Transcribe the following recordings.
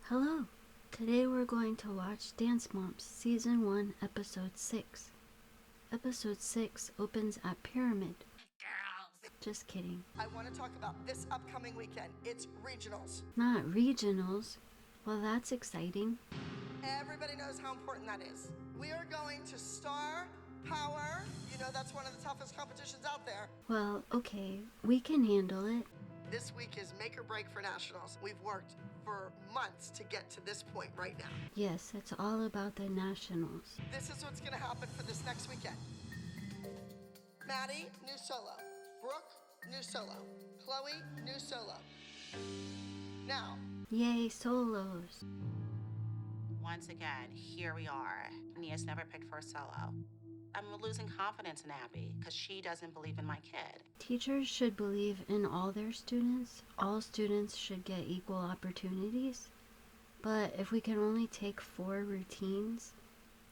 Hello! Today we're going to watch Dance Moms Season 1, Episode 6. Episode 6 opens at Pyramid. Girls! Just kidding. I want to talk about this upcoming weekend. It's regionals. Not regionals. Well, that's exciting. Everybody knows how important that is. We are going to Star Power. You know that's one of the toughest competitions out there. Well, okay, we can handle it. This week is make or break for nationals. We've worked for months to get to this point right now. Yes, it's all about the nationals. This is what's going to happen for this next weekend. Maddie, new solo. Brooke, new solo. Chloe, new solo. Now. Yay, solos. Once again, here we are. Nia's never picked for a solo. I'm losing confidence in Abby because she doesn't believe in my kid. Teachers should believe in all their students. All students should get equal opportunities. But if we can only take 4 routines,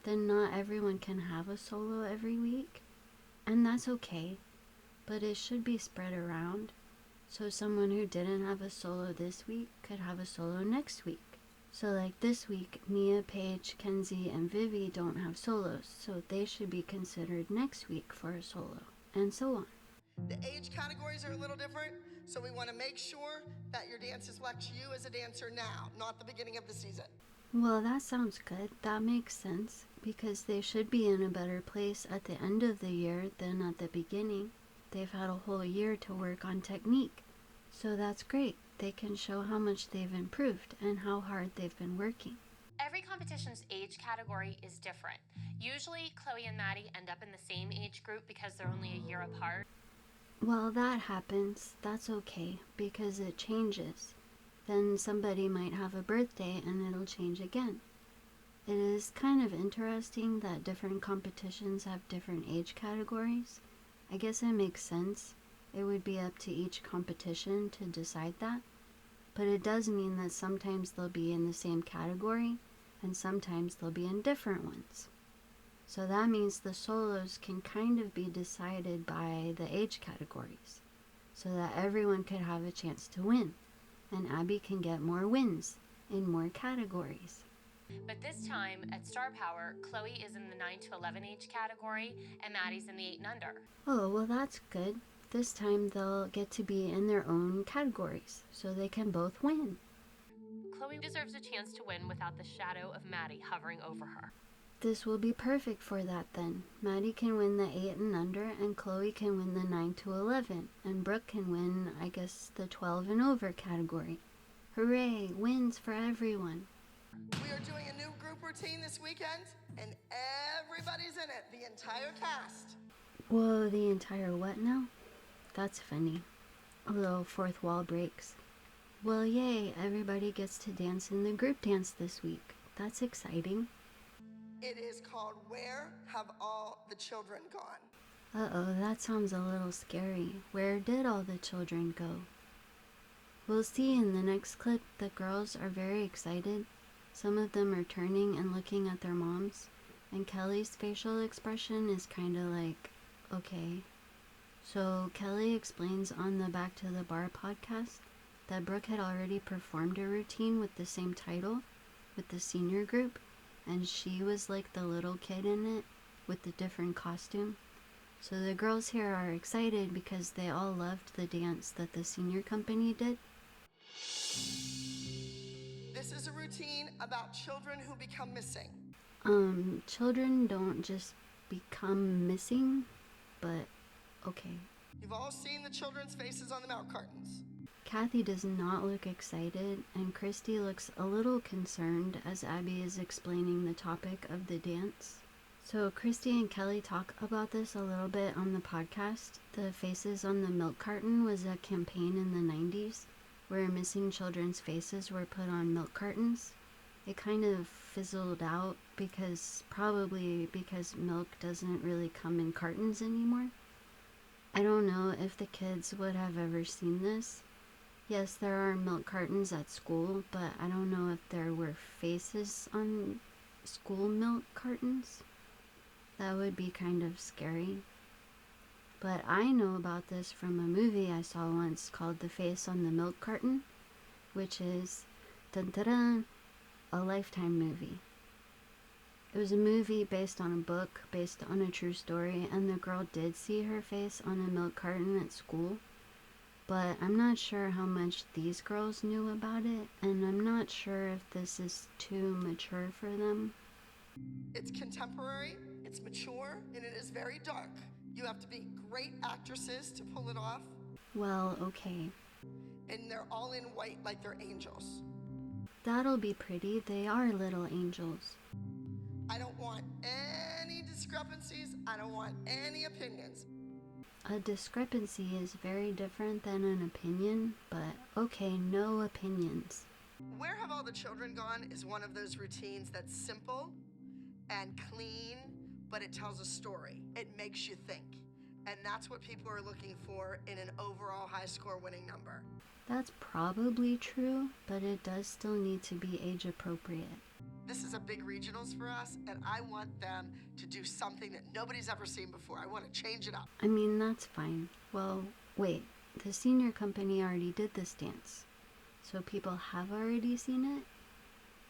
then not everyone can have a solo every week. And that's okay, but it should be spread around. So someone who didn't have a solo this week could have a solo next week. So like this week, Nia, Paige, Kenzie, and Vivi don't have solos, so they should be considered next week for a solo, and so on. The age categories are a little different, so we want to make sure that your dance reflects you as a dancer now, not the beginning of the season. Well, that sounds good. That makes sense, because they should be in a better place at the end of the year than at the beginning. They've had a whole year to work on technique, so that's great. They can show how much they've improved and how hard they've been working. Every competition's age category is different. Usually, Chloe and Maddie end up in the same age group because they're only a year apart. Well, that happens. That's okay, because it changes. Then somebody might have a birthday and it'll change again. It is kind of interesting that different competitions have different age categories. I guess it makes sense. It would be up to each competition to decide that. But it does mean that sometimes they'll be in the same category, and sometimes they'll be in different ones. So that means the solos can kind of be decided by the age categories, so that everyone could have a chance to win, and Abby can get more wins in more categories. But this time, at Star Power, Chloe is in the 9 to 11 age category, and Maddie's in the 8 and under. Oh, well that's good. This time they'll get to be in their own categories, so they can both win. Chloe deserves a chance to win without the shadow of Maddie hovering over her. This will be perfect for that then. Maddie can win the 8 and under, and Chloe can win the 9 to 11, and Brooke can win, I guess, the 12 and over category. Hooray! Wins for everyone! We are doing a new group routine this weekend, and everybody's in it, the entire cast. Whoa, the entire what now? That's funny. A little fourth wall breaks. Well, yay, everybody gets to dance in the group dance this week. That's exciting. It is called Where Have All the Children Gone? Uh-oh, that sounds a little scary. Where did all the children go? We'll see in the next clip that girls are very excited. Some of them are turning and looking at their moms, and Kelly's facial expression is kinda like, okay. So Kelly explains on the Back to the Bar podcast that Brooke had already performed a routine with the same title with the senior group, and she was like the little kid in it with the different costume. So the girls here are excited because they all loved the dance that the senior company did. This is a routine about children who become missing. Children don't just become missing, but okay. You've all seen the children's faces on the milk cartons. Kathy does not look excited, and Christy looks a little concerned as Abby is explaining the topic of the dance. So Christy and Kelly talk about this a little bit on the podcast. The Faces on the Milk Carton was a campaign in the 90s where missing children's faces were put on milk cartons. It kind of fizzled out probably because milk doesn't really come in cartons anymore. I don't know if the kids would have ever seen this. Yes, there are milk cartons at school, but I don't know if there were faces on school milk cartons. That would be kind of scary. But I know about this from a movie I saw once called The Face on the Milk Carton, which is dun-dun-dun, a Lifetime movie. It was a movie based on a book, based on a true story, and the girl did see her face on a milk carton at school. But I'm not sure how much these girls knew about it, and I'm not sure if this is too mature for them. It's contemporary, it's mature, and it is very dark. You have to be great actresses to pull it off. Well, okay. And they're all in white like they're angels. That'll be pretty. They are little angels. I don't want any discrepancies. I don't want any opinions. A discrepancy is very different than an opinion, but okay, no opinions. Where Have All the Children Gone is one of those routines that's simple and clean, but it tells a story. It makes you think. And that's what people are looking for in an overall high score winning number. That's probably true, but it does still need to be age appropriate. This is a big regionals for us, and I want them to do something that nobody's ever seen before. I want to change it up. I mean, that's fine. Well, wait, the senior company already did this dance, so people have already seen it?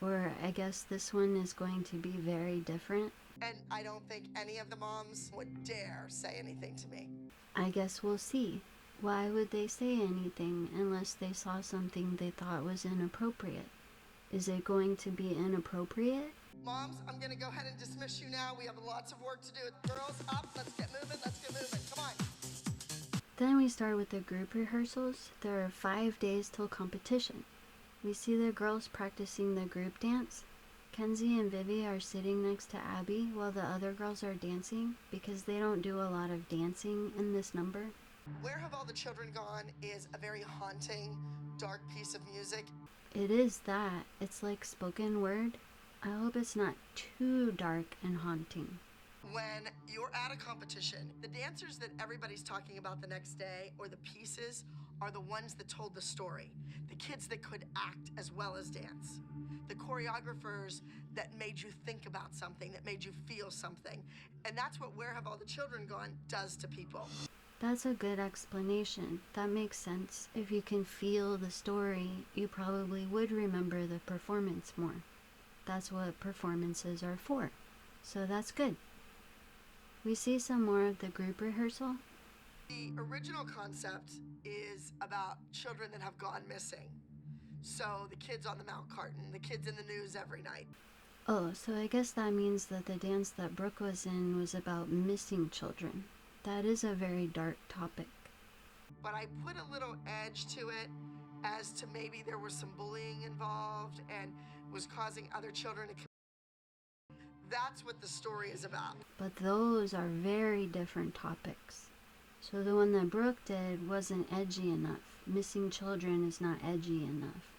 Or I guess this one is going to be very different? And I don't think any of the moms would dare say anything to me. I guess we'll see. Why would they say anything unless they saw something they thought was inappropriate? Is it going to be inappropriate? Moms, I'm going to go ahead and dismiss you now. We have lots of work to do. Girls, up. Let's get moving. Let's get moving. Come on. Then we start with the group rehearsals. There are 5 days till competition. We see the girls practicing the group dance. Kenzie and Vivi are sitting next to Abby while the other girls are dancing because they don't do a lot of dancing in this number. Where Have All the Children Gone is a very haunting, dark piece of music. It is that. It's like spoken word. I hope it's not too dark and haunting. When you're at a competition, the dancers that everybody's talking about the next day, or the pieces, are the ones that told the story. The kids that could act as well as dance. The choreographers that made you think about something, that made you feel something. And that's what Where Have All the Children Gone does to people. That's a good explanation. That makes sense. If you can feel the story, you probably would remember the performance more. That's what performances are for. So that's good. We see some more of the group rehearsal. The original concept is about children that have gone missing. So the kids on the Mount Carton, the kids in the news every night. Oh, so I guess that means that the dance that Brooke was in was about missing children. That is a very dark topic. But I put a little edge to it as to maybe there was some bullying involved and was causing other children to. That's what the story is about. But those are very different topics. So the one that Brooke did wasn't edgy enough. Missing children is not edgy enough.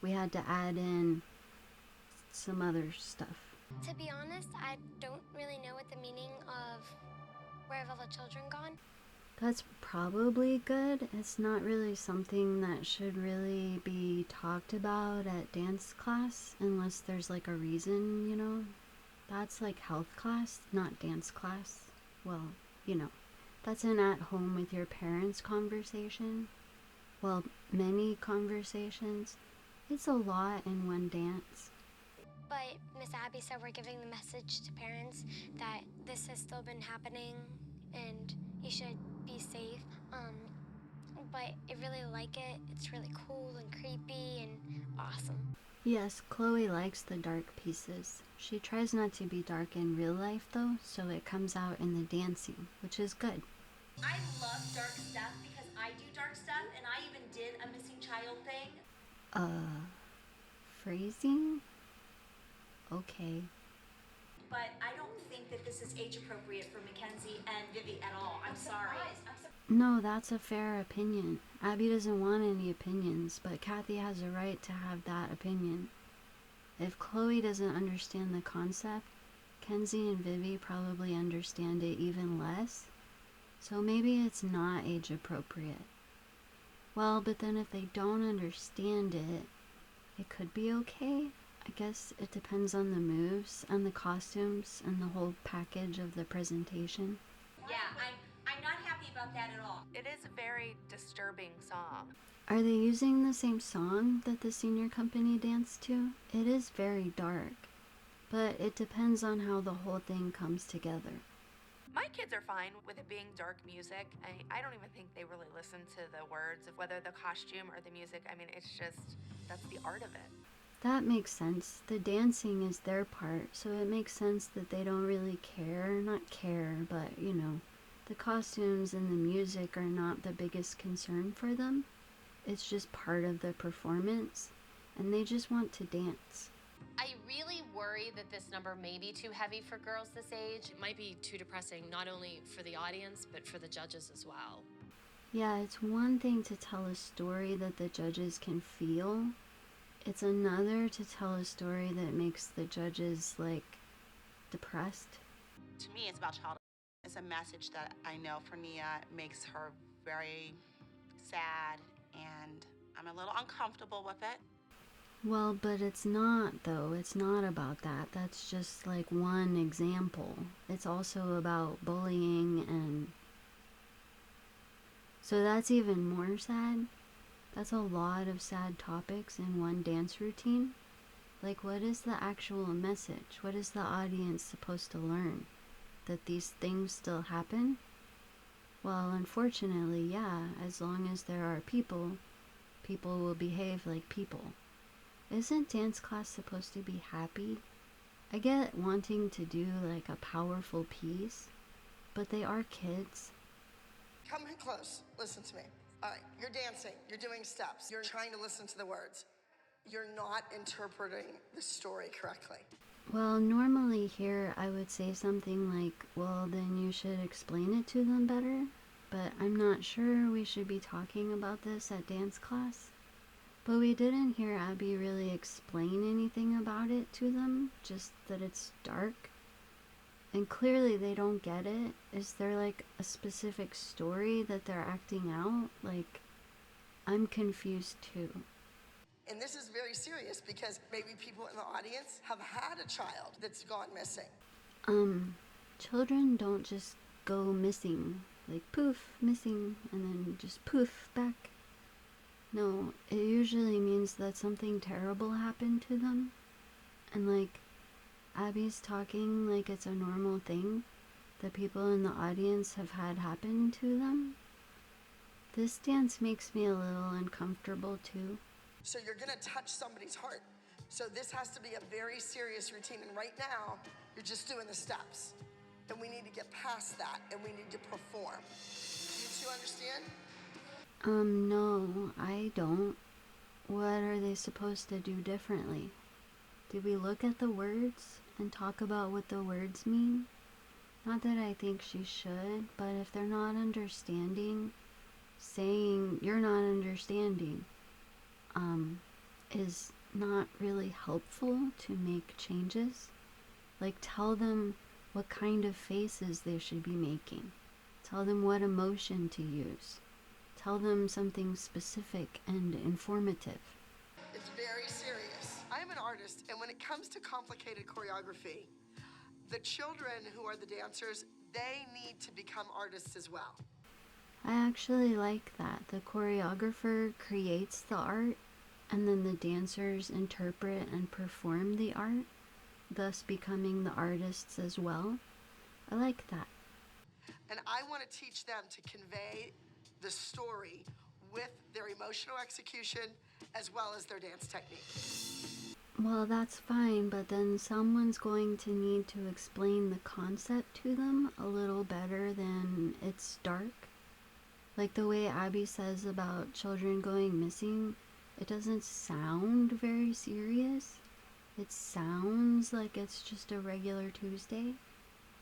We had to add in some other stuff. To be honest, I don't really know what the meaning of Where Have All the Children Gone? That's probably good. It's not really something that should really be talked about at dance class unless there's like a reason, you know? That's like health class, not dance class. Well, you know, that's an at-home with your parents conversation. Well, many conversations. It's a lot in one dance. But Miss Abby said we're giving the message to parents that this has still been happening and you should be safe. But I really like it. It's really cool and creepy and awesome. Yes, Chloe likes the dark pieces. She tries not to be dark in real life though, so it comes out in the dancing, which is good. I love dark stuff because I do dark stuff and I even did a missing child thing. Phrasing? Okay. But I don't think that this is age appropriate for Mackenzie and Vivi at all. I'm sorry. No, that's a fair opinion. Abby doesn't want any opinions, but Kathy has a right to have that opinion. If Chloe doesn't understand the concept, Kenzie and Vivi probably understand it even less. So maybe it's not age appropriate. Well, but then if they don't understand it, it could be okay. I guess it depends on the moves and the costumes and the whole package of the presentation. Yeah, I'm not happy about that at all. It is a very disturbing song. Are they using the same song that the senior company danced to? It is very dark, but it depends on how the whole thing comes together. My kids are fine with it being dark music. I don't even think they really listen to the words of whether the costume or the music. I mean, it's just, that's the art of it. That makes sense. The dancing is their part, so it makes sense that they don't really care. Not care, but you know, the costumes and the music are not the biggest concern for them. It's just part of the performance, and they just want to dance. I really worry that this number may be too heavy for girls this age. It might be too depressing, not only for the audience, but for the judges as well. Yeah, it's one thing to tell a story that the judges can feel. It's another to tell a story that makes the judges, like, depressed. To me, it's about childhood. It's a message that I know for Nia makes her very sad, and I'm a little uncomfortable with it. Well, but it's not, though. It's not about that. That's just, like, one example. It's also about bullying, and so that's even more sad. That's a lot of sad topics in one dance routine. Like, what is the actual message? What is the audience supposed to learn? That these things still happen? Well, unfortunately, yeah, as long as there are people, people will behave like people. Isn't dance class supposed to be happy? I get wanting to do like a powerful piece, but they are kids. Come in close. Listen to me. All right, you're dancing. You're doing steps. You're trying to listen to the words. You're not interpreting the story correctly. Well, normally here I would say something like, well, then you should explain it to them better, but I'm not sure we should be talking about this at dance class. But we didn't hear Abby really explain anything about it to them, just that it's dark. And clearly they don't get it. Is there like a specific story that they're acting out? Like, I'm confused too. And this is very serious because maybe people in the audience have had a child that's gone missing. Children don't just go missing, like poof, missing, and then just poof, back. No, it usually means that something terrible happened to them. And like, Abby's talking like it's a normal thing that people in the audience have had happen to them. This dance makes me a little uncomfortable too. So you're gonna touch somebody's heart. So this has to be a very serious routine. And right now, you're just doing the steps. And we need to get past that and we need to perform. Do you two understand? No, I don't. What are they supposed to do differently? Do we look at the words and talk about what the words mean? Not that I think she should, but if they're not understanding, saying you're not understanding, is not really helpful to make changes. Like, tell them what kind of faces they should be making. Tell them what emotion to use. Tell them something specific and informative. It's very serious. I'm an artist, and when it comes to complicated choreography, the children who are the dancers, they need to become artists as well. I actually like that. The choreographer creates the art, and then the dancers interpret and perform the art, thus becoming the artists as well. I like that. And I want to teach them to convey the story with their emotional execution as well as their dance technique. Well, that's fine, but then someone's going to need to explain the concept to them a little better than it's dark. Like the way Abby says about children going missing, it doesn't sound very serious. It sounds like it's just a regular Tuesday.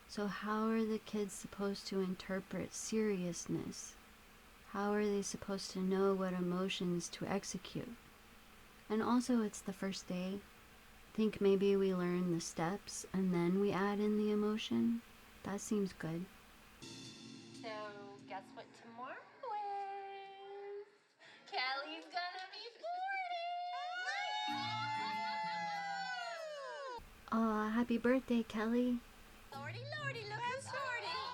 So how are the kids supposed to interpret seriousness? How are they supposed to know what emotions to execute? And also, it's the first day. Think maybe we learn the steps and then we add in the emotion. That seems good. So, guess what tomorrow is? Kelly's gonna be 40! Aw, happy birthday, Kelly. Lordy, Lordy, look who's 40.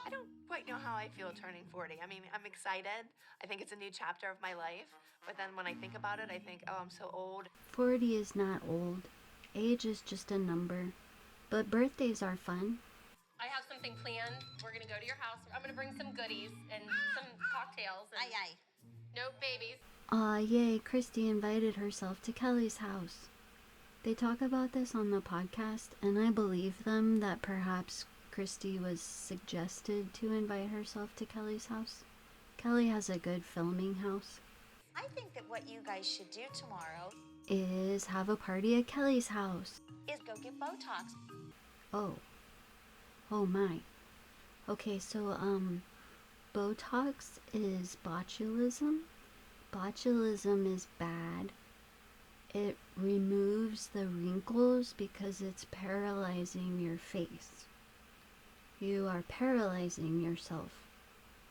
I don't quite You know how I feel turning 40. I mean, I'm excited. I think it's a new chapter of my life. But then when I think about it, I think, oh, I'm so old. 40 is not old. Age is just a number. But birthdays are fun. I have something planned. We're gonna go to your house. I'm gonna bring some goodies and some cocktails. And Aye. no babies. Aw, yay, Christi invited herself to Kelly's house. They talk about this on the podcast, and I believe them that perhaps Christi was suggested to invite herself to Kelly's house. Kelly has a good filming house. I think that what you guys should do tomorrow Is have a party at Kelly's house. is go get Botox. Oh. Oh my. Okay, so, Botox is botulism. Botulism is bad. It removes the wrinkles because it's paralyzing your face. You are paralyzing yourself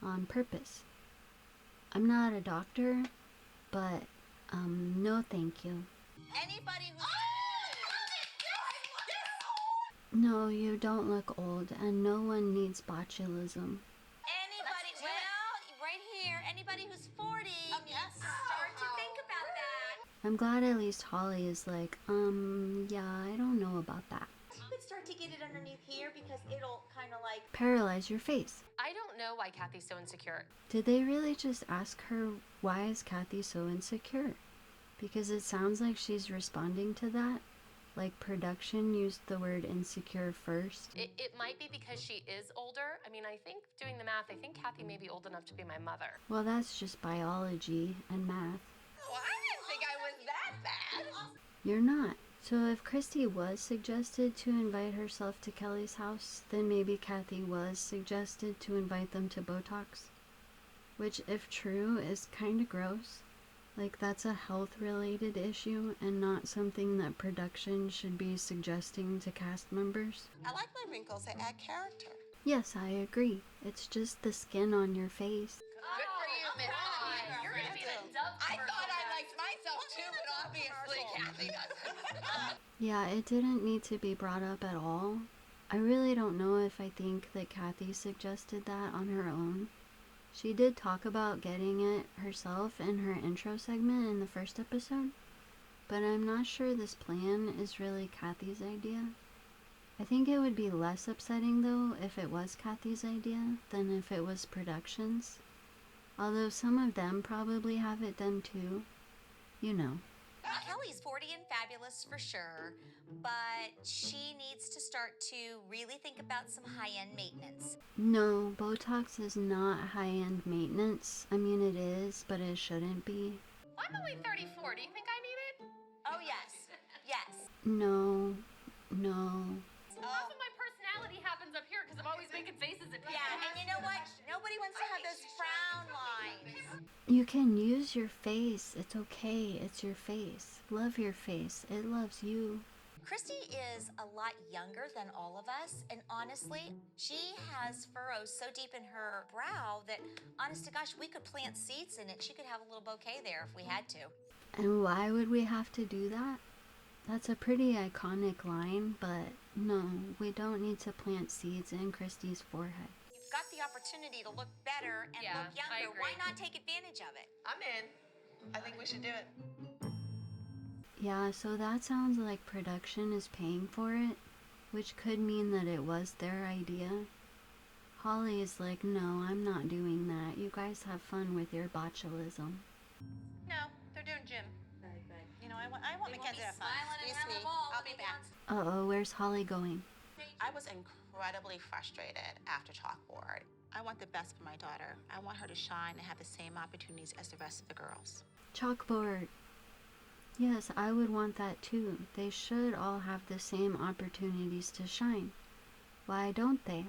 on purpose. I'm not a doctor, but, no thank you. Anybody who's No, you don't look old, and no one needs botulism. anybody, well, right here, anybody who's 40 needs to start to think about that. I'm glad at least Holly is like, yeah, I don't know about that. You could start to get it underneath here because it'll kind of like Paralyze your face. I don't know why Kathy's so insecure. Did they really just ask her, why is Kathy so insecure? Because it sounds like she's responding to that. Like production used the word insecure first. It might be because she is older. I mean, I think doing the math, I think Kathy may be old enough to be my mother. Well, that's just biology and math. Oh, I didn't think I was that bad. You're not. So if Christi was suggested to invite herself to Kelly's house, then maybe Kathy was suggested to invite them to Botox. Which, if true, is kinda gross. Like, that's a health-related issue and not something that production should be suggesting to cast members. I like my wrinkles, they add character. Yes, I agree. It's just the skin on your face. Good for you, Miss Pie. You're gonna be the dove I commercial thought I next. liked myself too, but obviously Kathy doesn't. Yeah, it didn't need to be brought up at all. I really don't know if I think that Kathy suggested that on her own. She did talk about getting it herself in her intro segment in the first episode, but I'm not sure this plan is really Kathy's idea. I think it would be less upsetting though if it was Kathy's idea than if it was production's. Although some of them probably have it done too. You know. Kelly's 40 and fabulous for sure, but she needs to start to really think about some high-end maintenance. No, Botox is not high-end maintenance. I mean, it is, but it shouldn't be. I'm only 34. Do you think I need it? Oh, yes. Yes. No. Half of my personality happens up here because I'm always making faces at people. Yeah, and you know what? Nobody wants to have those frown lines. You can use your face. It's okay. It's your face. Love your face. It loves you. Christi is a lot younger than all of us, and honestly, she has furrows so deep in her brow that, honest to gosh, we could plant seeds in it. She could have a little bouquet there if we had to. And why would we have to do that? That's a pretty iconic line, but no, we don't need to plant seeds in Christi's forehead. You've got the opportunity to look better and Yeah, look I younger. Why agree. not take advantage of it? I'm in. I think we should do it. Yeah, so that sounds like production is paying for it, which could mean that it was their idea. Holly is like, no, I'm not doing that. You guys have fun with your botulism. No, they're doing gym. You know, I want Mackenzie to have fun. Excuse me, I'll be back. Uh-oh, where's Holly going? I was incredibly frustrated after chalkboard. I want the best for my daughter. I want her to shine and have the same opportunities as the rest of the girls. Chalkboard. Yes, I would want that too. They should all have the same opportunities to shine. Why don't they?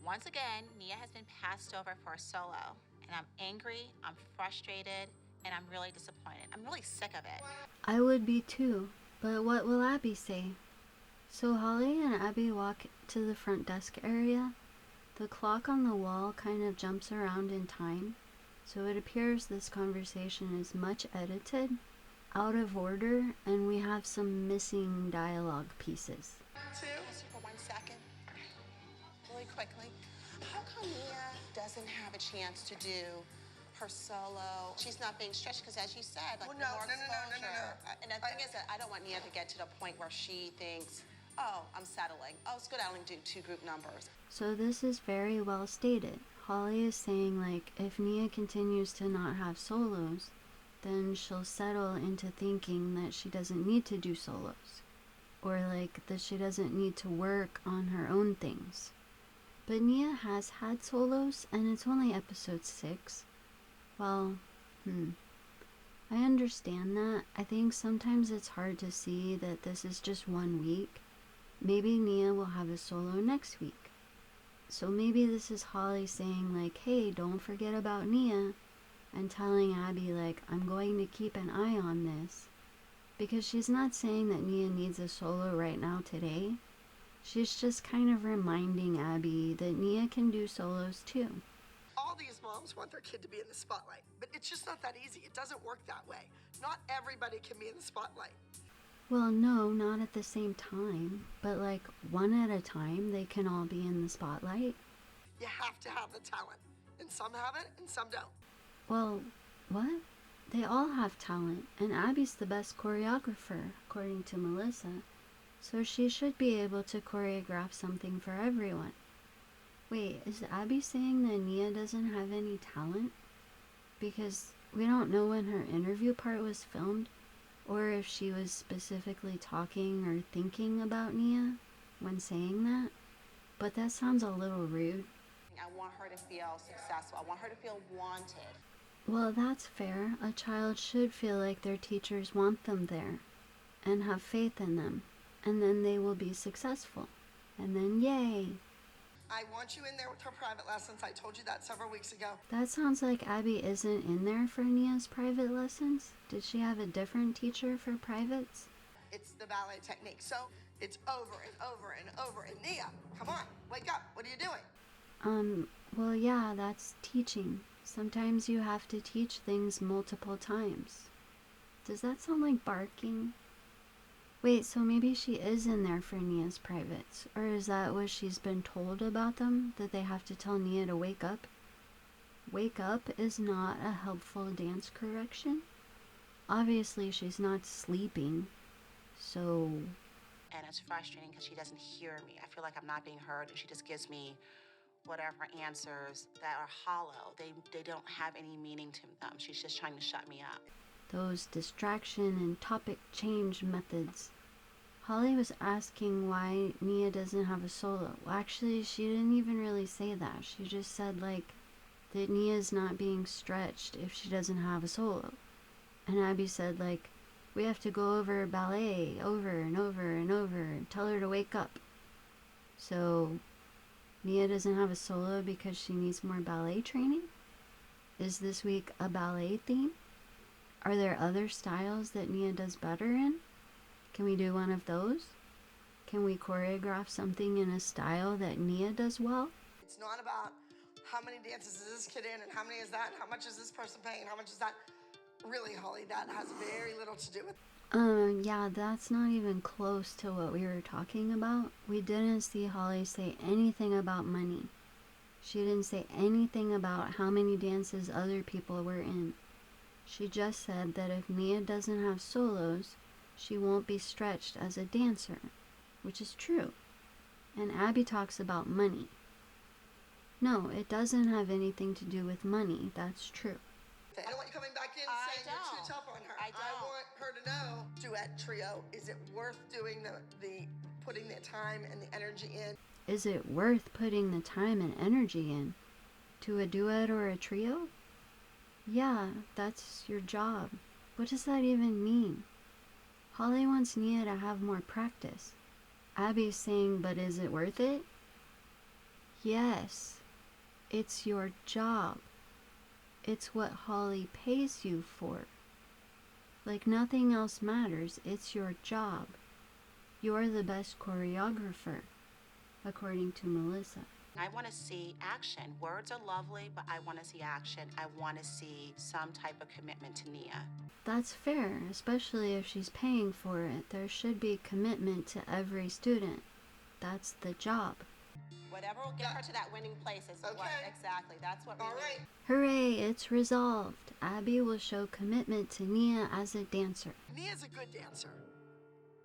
Once again, Nia has been passed over for a solo, and I'm angry, I'm frustrated, and I'm really disappointed. I'm really sick of it. I would be too, but what will Abby say? So Holly and Abby walk to the front desk area. The clock on the wall kind of jumps around in time, so it appears this conversation is much edited, out of order, and we have some missing dialogue pieces. Two. For 1 second. Really quickly. how come Nia doesn't have a chance to do her solo? She's not being stretched because, as you said, like, Well, the no, more no, no, no, no, no, exposure. no. And the thing is that I don't want Nia to get to the point where she thinks, oh, I'm settling. Oh, let's go down and do 2 group numbers. So this is very well stated. Holly is saying, like, if Nia continues to not have solos, then she'll settle into thinking that she doesn't need to do solos. Or, like, that she doesn't need to work on her own things. But Nia has had solos, and it's only episode 6. Well, I understand that. I think sometimes it's hard to see that this is just 1 week. Maybe Nia will have a solo next week. So maybe this is Holly saying, like, hey, don't forget about Nia, and telling Abby, like, I'm going to keep an eye on this. Because she's not saying that Nia needs a solo right now today. She's just kind of reminding Abby that Nia can do solos too. All these moms want their kid to be in the spotlight, but it's just not that easy. It doesn't work that way. Not everybody can be in the spotlight. Well, no, not at the same time, but like one at a time, they can all be in the spotlight. You have to have the talent, and some have it and some don't. Well, what? They all have talent, and Abby's the best choreographer, according to Melissa, so she should be able to choreograph something for everyone. Wait, is Abby saying that Nia doesn't have any talent? Because we don't know when her interview part was filmed, or if she was specifically talking or thinking about Nia when saying that, but that sounds a little rude. I want her to feel successful. I want her to feel wanted. Well, that's fair. A child should feel like their teachers want them there and have faith in them, and then they will be successful. And then, yay! I want you in there with her private lessons. I told you that several weeks ago. That sounds like Abby isn't in there for Nia's private lessons. Did she have a different teacher for privates? It's the ballet technique. So it's over and over and over. And Nia, come on, wake up. What are you doing? Well, yeah, that's teaching. Sometimes you have to teach things multiple times. Does that sound like barking? Wait, so maybe she is in there for Nia's privates, or is that what she's been told about them, that they have to tell Nia to wake up? Wake up is not a helpful dance correction. Obviously, she's not sleeping, so... And it's frustrating because she doesn't hear me. I feel like I'm not being heard, and she just gives me whatever answers that are hollow. They don't have any meaning to them. She's just trying to shut me up. Those distraction and topic change methods. Holly was asking why Nia doesn't have a solo. Well, actually, she didn't even really say that. She just said, like, that Nia's not being stretched if she doesn't have a solo. And Abby said, like, we have to go over ballet over and over and over and tell her to wake up. So, Nia doesn't have a solo because she needs more ballet training? Is this week a ballet theme? Are there other styles that Nia does better in? Can we do one of those? Can we choreograph something in a style that Nia does well? It's not about how many dances is this kid in and how many is that and how much is this person paying, how much is that. Really, Holly, that has very little to do with. Yeah, that's not even close to what we were talking about. We didn't see Holly say anything about money. She didn't say anything about how many dances other people were in. She just said that if Nia doesn't have solos, she won't be stretched as a dancer, which is true. And Abby talks about money. No, it doesn't have anything to do with money, that's true. I don't want you coming back in saying you're too tough on her. I want her to know, duet, trio, is it worth doing the putting the time and the energy in? Is it worth putting the time and energy in to a duet or a trio? Yeah, that's your job. What does that even mean? Holly wants Nia to have more practice. Abby's saying, but is it worth it? Yes, it's your job. It's what Holly pays you for. Like nothing else matters, it's your job. You're the best choreographer, according to Melissa. I want to see action. Words are lovely, but I want to see action. I want to see some type of commitment to Nia. That's fair, especially if she's paying for it. There should be commitment to every student. That's the job. Whatever will get her to that winning place is what exactly. That's what we need. Hooray, it's resolved. Abby will show commitment to Nia as a dancer. Nia's a good dancer,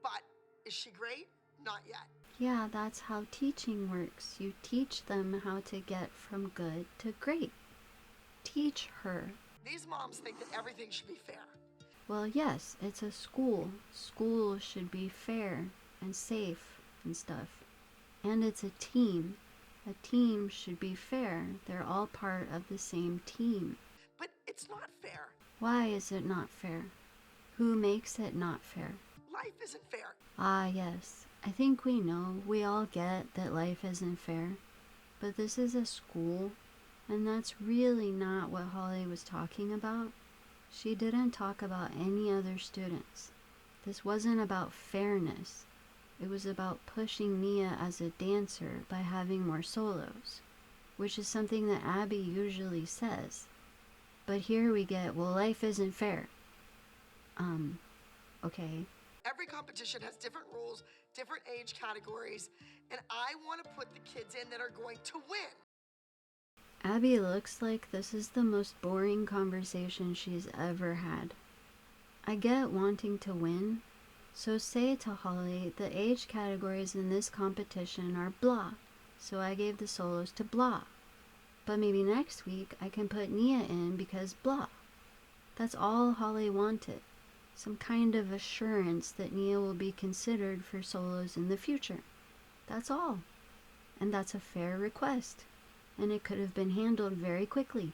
but is she great? Not yet. Yeah, that's how teaching works. You teach them how to get from good to great. Teach her. These moms think that everything should be fair. Well, yes, it's a school. School should be fair and safe and stuff. And it's a team. A team should be fair. They're all part of the same team. But it's not fair. Why is it not fair? Who makes it not fair? Life isn't fair. Ah, yes. I think we know, we all get that life isn't fair. But this is a school, and that's really not what Holly was talking about. She didn't talk about any other students. This wasn't about fairness. It was about pushing Nia as a dancer by having more solos, which is something that Abby usually says. But here we get, well, life isn't fair. Okay. Every competition has different rules, different age categories, and I want to put the kids in that are going to win. Abby looks like this is the most boring conversation she's ever had. I get wanting to win, so say to Holly, the age categories in this competition are blah, so I gave the solos to blah. But maybe next week I can put Nia in because blah. That's all Holly wanted. Some kind of assurance that Nia will be considered for solos in the future. That's all. And that's a fair request. And it could have been handled very quickly,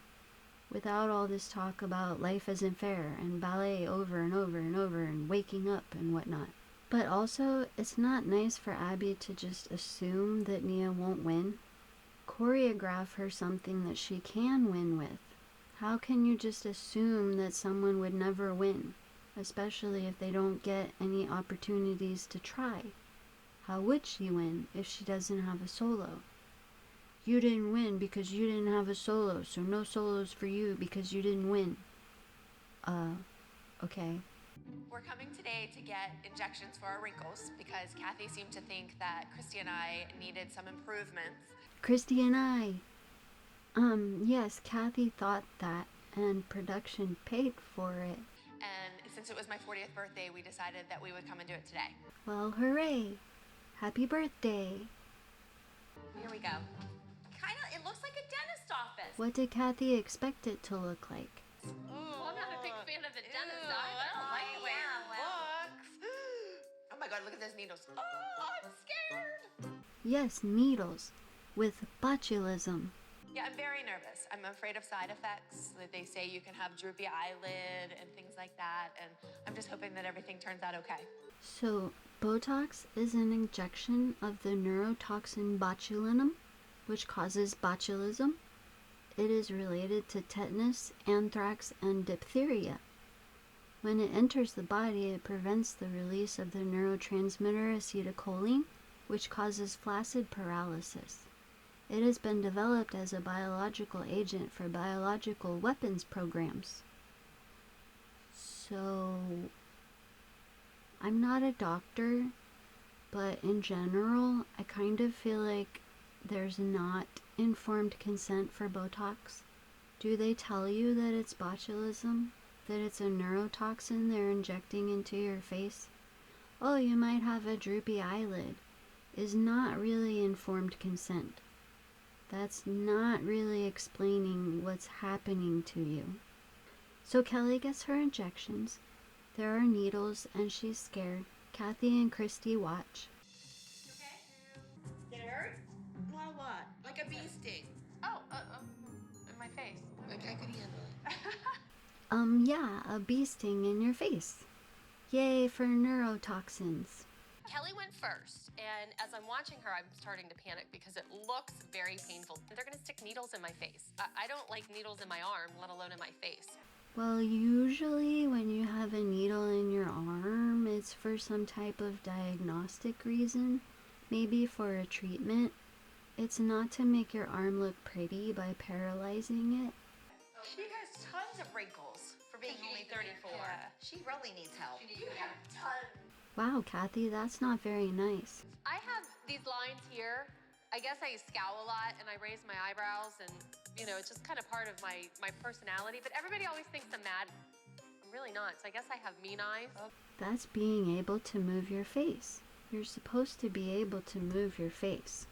without all this talk about life isn't fair and ballet over and over and over and waking up and whatnot. But also, it's not nice for Abby to just assume that Nia won't win. Choreograph her something that she can win with. How can you just assume that someone would never win, especially if they don't get any opportunities to try? How would she win if she doesn't have a solo? You didn't win because you didn't have a solo, so no solos for you because you didn't win. Okay. We're coming today to get injections for our wrinkles because Kathy seemed to think that Christy and I needed some improvements. Christy and I. Yes, Kathy thought that, and production paid for it. And since it was my 40th birthday, we decided that we would come and do it today. Well, hooray. Happy birthday. Here we go. It looks like a dentist office. What did Kathy expect it to look like? Well, I'm not a big fan of the dentist I either. don't like the way yeah, it looks. Oh my God, look at those needles. Oh, I'm scared. Yes, needles. With botulism. Yeah, I'm very nervous. I'm afraid of side effects. They say you can have droopy eyelid and things like that. And I'm just hoping that everything turns out okay. So, Botox is an injection of the neurotoxin botulinum, which causes botulism. It is related to tetanus, anthrax, and diphtheria. When it enters the body, it prevents the release of the neurotransmitter acetylcholine, which causes flaccid paralysis. It has been developed as a biological agent for biological weapons programs. So, I'm not a doctor, but in general, I kind of feel like there's not informed consent for Botox. Do they tell you that it's botulism? That it's a neurotoxin they're injecting into your face? Oh, you might have a droopy eyelid. Is not really informed consent. That's not really explaining what's happening to you. So Kelly gets her injections. There are needles and she's scared. Kathy and Christy watch. Did it hurt? Well, what? Like a bee sting. Oh, in my face. Like I could handle it. Yeah, a bee sting in your face. Yay for neurotoxins. Kelly went first, and as I'm watching her, I'm starting to panic because it looks very painful. They're gonna stick needles in my face. I don't like needles in my arm, let alone in my face. Well, usually when you have a needle in your arm, it's for some type of diagnostic reason, maybe for a treatment. It's not to make your arm look pretty by paralyzing it. She has tons of wrinkles for being only 34. Yeah. She really needs help. You have tons. Wow, Kathy, that's not very nice. I have these lines here I guess I scowl a lot and I raise my eyebrows, and you know, it's just kind of part of my personality. But everybody always thinks I'm mad. I'm really not. So I guess I have mean eyes. That's being able to move your face. You're supposed to be able to move your face.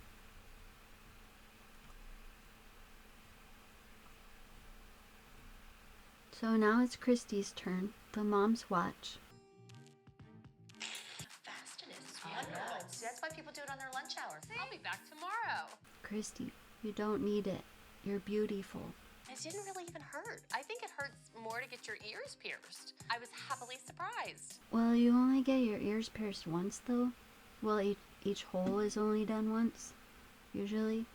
So now it's Christy's turn. The moms watch. Fast it is. I know. See, that's why people do it on their lunch hour. I'll be back tomorrow. Christy, you don't need it. You're beautiful. It didn't really even hurt. I think it hurts more to get your ears pierced. I was happily surprised. Well, you only get your ears pierced once, though. Well, each hole is only done once, usually.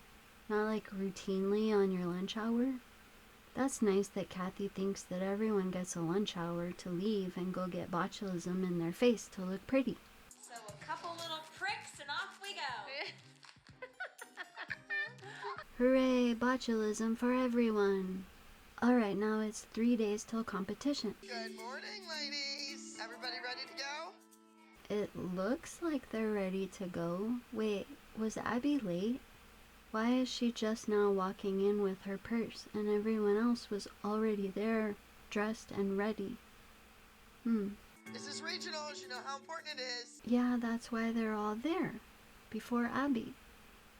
Not like routinely on your lunch hour. That's nice that Kathy thinks that everyone gets a lunch hour to leave and go get botulism in their face to look pretty. So a couple little pricks and off we go. Hooray, botulism for everyone. Alright, now it's 3 days till competition. Good morning, ladies. Everybody ready to go? It looks like they're ready to go. Wait, was Abby late? Why is she just now walking in with her purse and everyone else was already there, dressed and ready? This is regionals, you know how important it is. Yeah, that's why they're all there. Before Abby.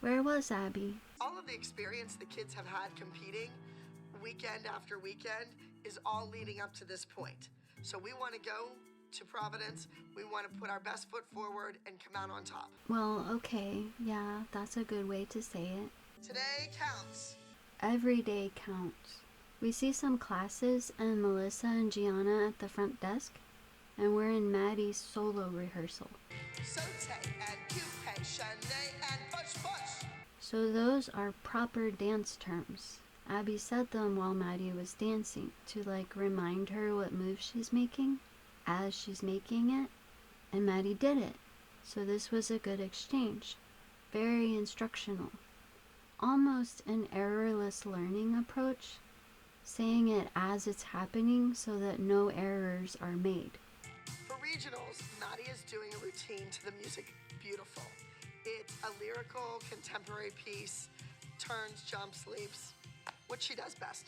Where was Abby? All of the experience the kids have had competing weekend after weekend is all leading up to this point. So we want to go to Providence. We want to put our best foot forward and come out on top. Well, okay, yeah, that's a good way to say it. Today counts. Every day counts. We see some classes and Melissa and Gianna at the front desk, and we're in Maddie's solo rehearsal. Saute and coupe, chalet and push push. So those are proper dance terms. Abby said them while Maddie was dancing to remind her what move she's making as she's making it, and Maddie did it. So this was a good exchange. Very instructional. Almost an errorless learning approach, saying it as it's happening so that no errors are made. For regionals, Maddie is doing a routine to the music beautiful. It's a lyrical, contemporary piece, turns, jumps, leaps, what she does best.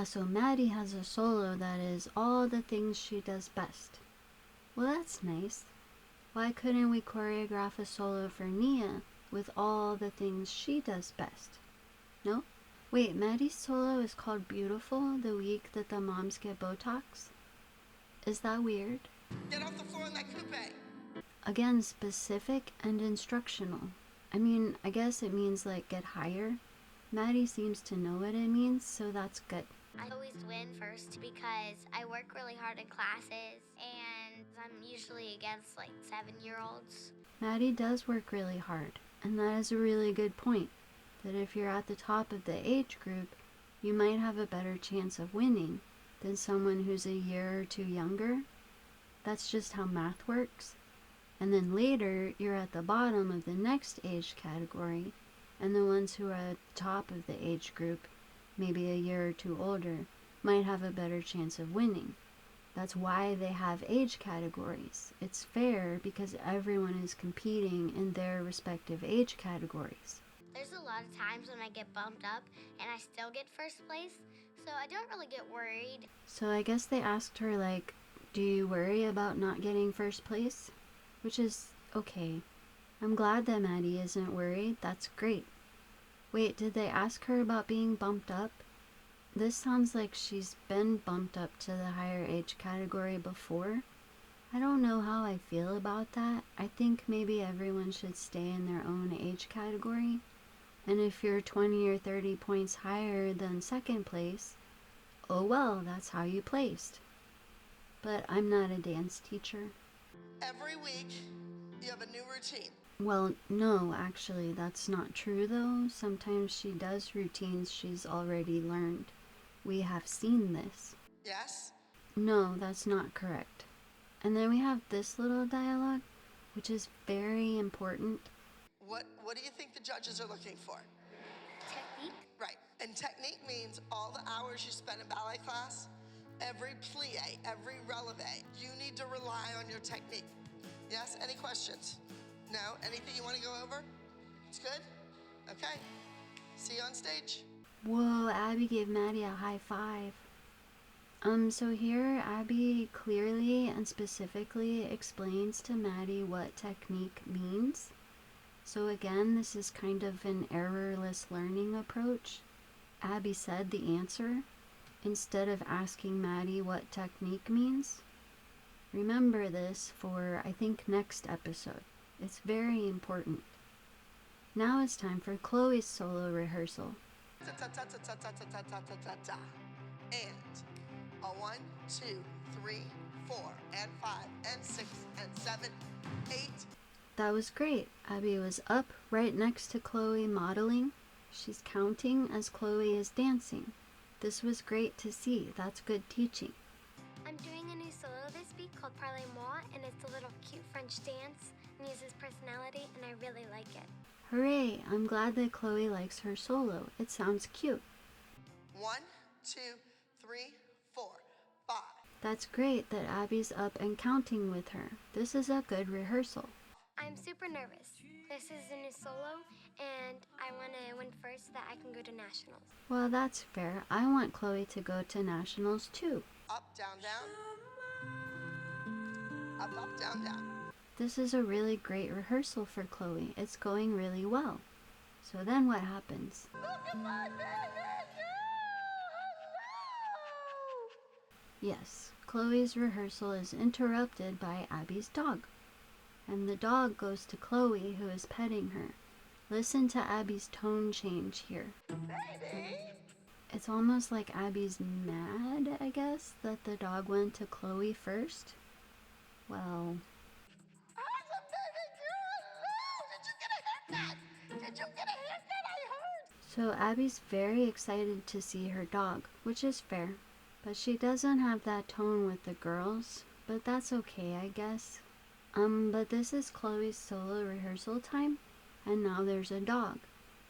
So Maddie has a solo that is all the things she does best. Well, that's nice. Why couldn't we choreograph a solo for Nia with all the things she does best? No? Wait, Maddie's solo is called Beautiful the week that the moms get Botox? Is that weird? Get off the floor in that coupe. Again, specific and instructional. I mean, I guess it means get higher. Maddie seems to know what it means, so that's good. I always win first because I work really hard in classes and I'm usually against 7-year-olds. Maddie does work really hard, and that is a really good point, that if you're at the top of the age group, you might have a better chance of winning than someone who's a year or two younger. That's just how math works. And then later, you're at the bottom of the next age category, and the ones who are at the top of the age group, maybe a year or two older, might have a better chance of winning. That's why they have age categories. It's fair because everyone is competing in their respective age categories. There's a lot of times when I get bumped up and I still get first place, so I don't really get worried. So I guess they asked her do you worry about not getting first place? Which is okay. I'm glad that Maddie isn't worried. That's great. Wait, did they ask her about being bumped up? This sounds like she's been bumped up to the higher age category before. I don't know how I feel about that. I think maybe everyone should stay in their own age category. And if you're 20 or 30 points higher than second place, oh well, that's how you placed. But I'm not a dance teacher. Every week, you have a new routine. Well, no, actually, that's not true though. Sometimes she does routines she's already learned. We have seen this. Yes? No, that's not correct. And then we have this little dialogue, which is very important. What do you think the judges are looking for? Technique? Right. And technique means all the hours you spend in ballet class, every plie, every releve, you need to rely on your technique. Yes? Any questions? No? Anything you want to go over? It's good? Okay. See you on stage. Whoa, Abby gave Maddie a high five. So here Abby clearly and specifically explains to Maddie what technique means. So again, this is kind of an errorless learning approach. Abby said the answer instead of asking Maddie what technique means. Remember this for, I think, next episode. It's very important. Now it's time for Chloe's solo rehearsal. And a 1, 2, 3, 4, and 5, and 6, and 7, 8. That was great. Abby was up right next to Chloe modeling. She's counting as Chloe is dancing. This was great to see. That's good teaching. I'm doing a new solo this week called Parlez Moi, and it's a little cute French dance and uses personality, and I really like it. Hooray! I'm glad that Chloe likes her solo. It sounds cute. 1, 2, 3, 4, 5. That's great that Abby's up and counting with her. This is a good rehearsal. I'm super nervous. This is a new solo, and I want to win first so that I can go to nationals. Well, that's fair. I want Chloe to go to nationals too. Up, down, down. Up, up, down, down. This is a really great rehearsal for Chloe. It's going really well. So then what happens? Look at my baby! Yes, Chloe's rehearsal is interrupted by Abby's dog. And the dog goes to Chloe, who is petting her. Listen to Abby's tone change here. Baby! It's almost like Abby's mad, I guess, that the dog went to Chloe first. Well... I'm a baby girl! No! Did you get a haircut? Did you get a haircut? I heard! So Abby's very excited to see her dog, which is fair. But she doesn't have that tone with the girls, but that's okay, I guess. But this is Chloe's solo rehearsal time, and now there's a dog,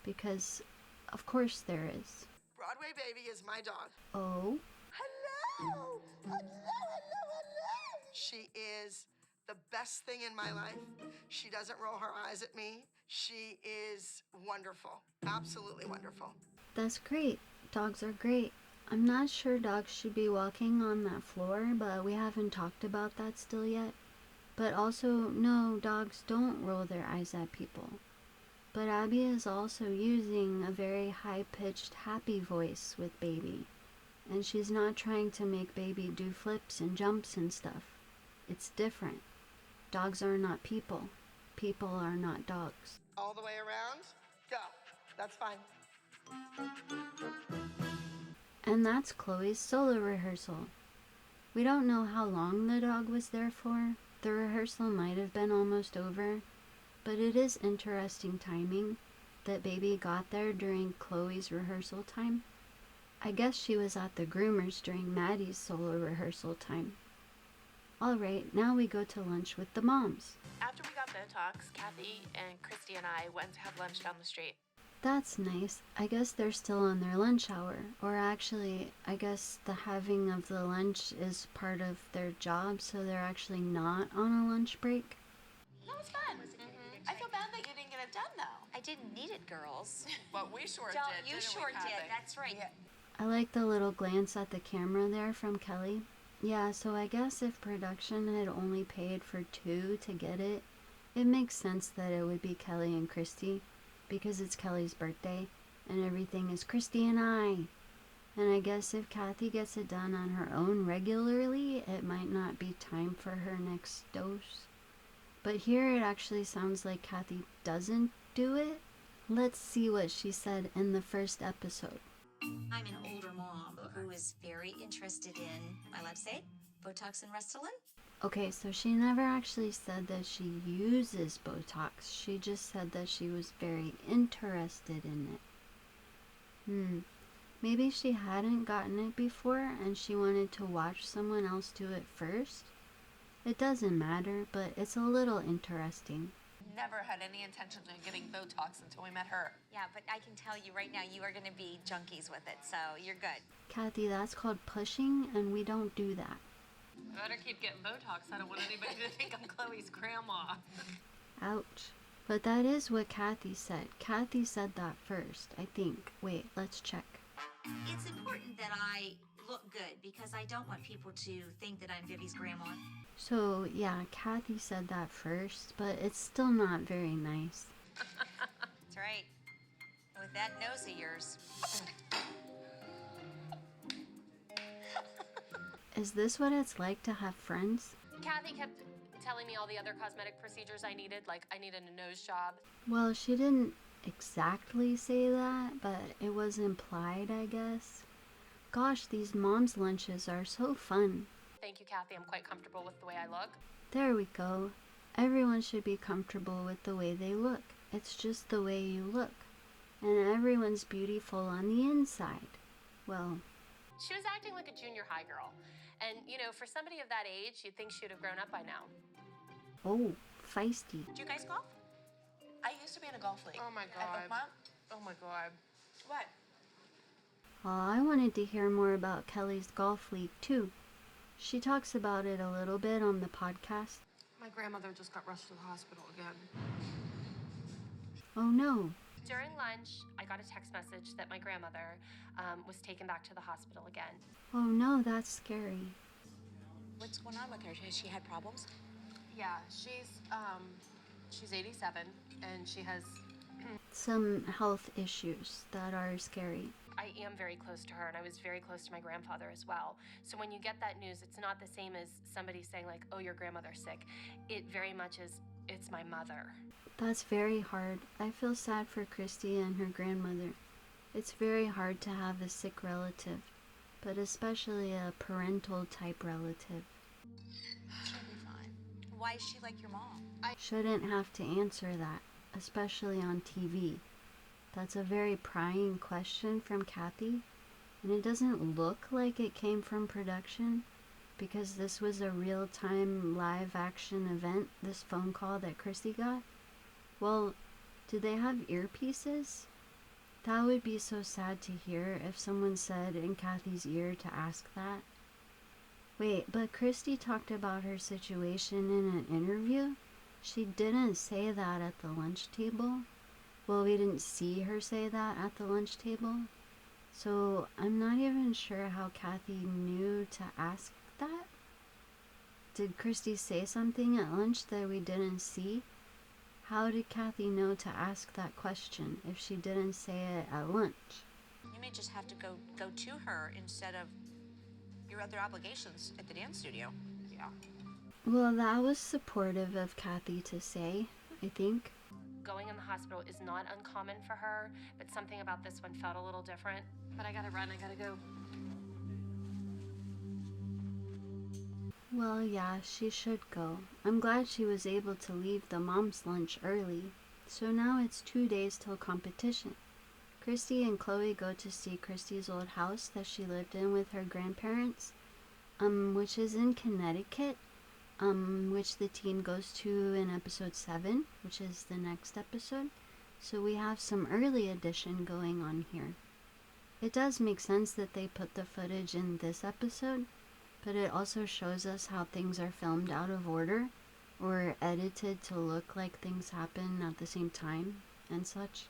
because of course there is. Broadway baby is my dog. Oh? Hello! Hello, hello, hello! She is the best thing in my life. She doesn't roll her eyes at me. She is wonderful. Absolutely wonderful. That's great. Dogs are great. I'm not sure dogs should be walking on that floor, but we haven't talked about that still yet. But also, no, dogs don't roll their eyes at people. But Abby is also using a very high-pitched, happy voice with Baby. And she's not trying to make Baby do flips and jumps and stuff. It's different. Dogs are not people. People are not dogs. All the way around. Go. That's fine. And that's Chloe's solo rehearsal. We don't know how long the dog was there for. The rehearsal might have been almost over, but it is interesting timing that Baby got there during Chloe's rehearsal time. I guess she was at the groomers during Maddie's solo rehearsal time. Alright, now we go to lunch with the moms. After we got Botox, Kathy and Christy and I went to have lunch down the street. That's nice. I guess they're still on their lunch hour. Or actually, I guess the having of the lunch is part of their job, so they're actually not on a lunch break. That was fun. I feel bad that you didn't get it done, though. I didn't need it, girls. But we sure Don't, did. you didn't sure we, Kathy? did. That's right. Yeah. I like the little glance at the camera there from Kelly. Yeah, so I guess if production had only paid for 2 to get it, it makes sense that it would be Kelly and Christi, because it's Kelly's birthday, and everything is Christi and I. And I guess if Kathy gets it done on her own regularly, it might not be time for her next dose. But here it actually sounds like Kathy doesn't do it. Let's see what she said in the first episode. I'm an older mom who is very interested in, am I allowed to say it? Botox and Restylane? Okay, so she never actually said that she uses Botox. She just said that she was very interested in it. Maybe she hadn't gotten it before and she wanted to watch someone else do it first? It doesn't matter, but it's a little interesting. Never had any intentions of getting Botox until we met her. Yeah, but I can tell you right now, you are going to be junkies with it, so you're good. Kathy, that's called pushing, and we don't do that. I better keep getting Botox. I don't want anybody to think I'm Chloe's grandma. Ouch. But that is what Kathy said. Kathy said that first, I think. Wait, let's check. It's important that I look good because I don't want people to think that I'm Vivi's grandma. So, yeah, Kathy said that first, but it's still not very nice. That's right. With that nose of yours. Is this what it's like to have friends? Kathy kept telling me all the other cosmetic procedures I needed, like I needed a nose job. Well, she didn't exactly say that, but it was implied, I guess. Gosh, these mom's lunches are so fun. Thank you, Kathy. I'm quite comfortable with the way I look. There we go. Everyone should be comfortable with the way they look. It's just the way you look. And everyone's beautiful on the inside. Well, She was acting like a junior high girl. And, you know, for somebody of that age, you'd think she would have grown up by now. oh, feisty. Do you guys golf? I used to be in a golf league. Oh, my At God. Oakmont? Oh, my God. What? I wanted to hear more about Kelly's golf league, too. She talks about it a little bit on the podcast. My grandmother just got rushed to the hospital again. Oh no. During lunch, I got a text message that my grandmother was taken back to the hospital again. Oh no, that's scary. What's going on with her? Has she had problems? Yeah, she's 87, and she has... Some health issues that are scary. I am very close to her, and I was very close to my grandfather as well. So when you get that news, it's not the same as somebody saying, like, oh, your grandmother's sick. It very much is, it's my mother. That's very hard. I feel sad for Christy and her grandmother. It's very hard to have a sick relative, but especially a parental type relative. She'll be fine. Why is she like your mom? Shouldn't have to answer that, especially on TV. That's a very prying question from Kathy, and it doesn't look like it came from production, because this was a real-time live-action event, this phone call that Christy got. Well, did they have earpieces? That would be so sad to hear if someone said in Kathy's ear to ask that. Wait, but Christy talked about her situation in an interview? She didn't say that at the lunch table. Well, we didn't see her say that at the lunch table. So I'm not even sure how Kathy knew to ask that. Did Christy say something at lunch that we didn't see? How did Kathy know to ask that question if she didn't say it at lunch? You may just have to go to her instead of your other obligations at the dance studio. Yeah. Well, that was supportive of Kathy to say, I think. Going in the hospital is not uncommon for her, but something about this one felt a little different. But I gotta run, I gotta go. Well, yeah, she should go. I'm glad she was able to leave the mom's lunch early. So now it's 2 days till competition. Christy and Chloe go to see Christy's old house that she lived in with her grandparents, which is in Connecticut, which the team goes to in episode 7, which is the next episode. So we have some early edition going on here. It does make sense that they put the footage in this episode, but it also shows us how things are filmed out of order or edited to look like things happen at the same time and such.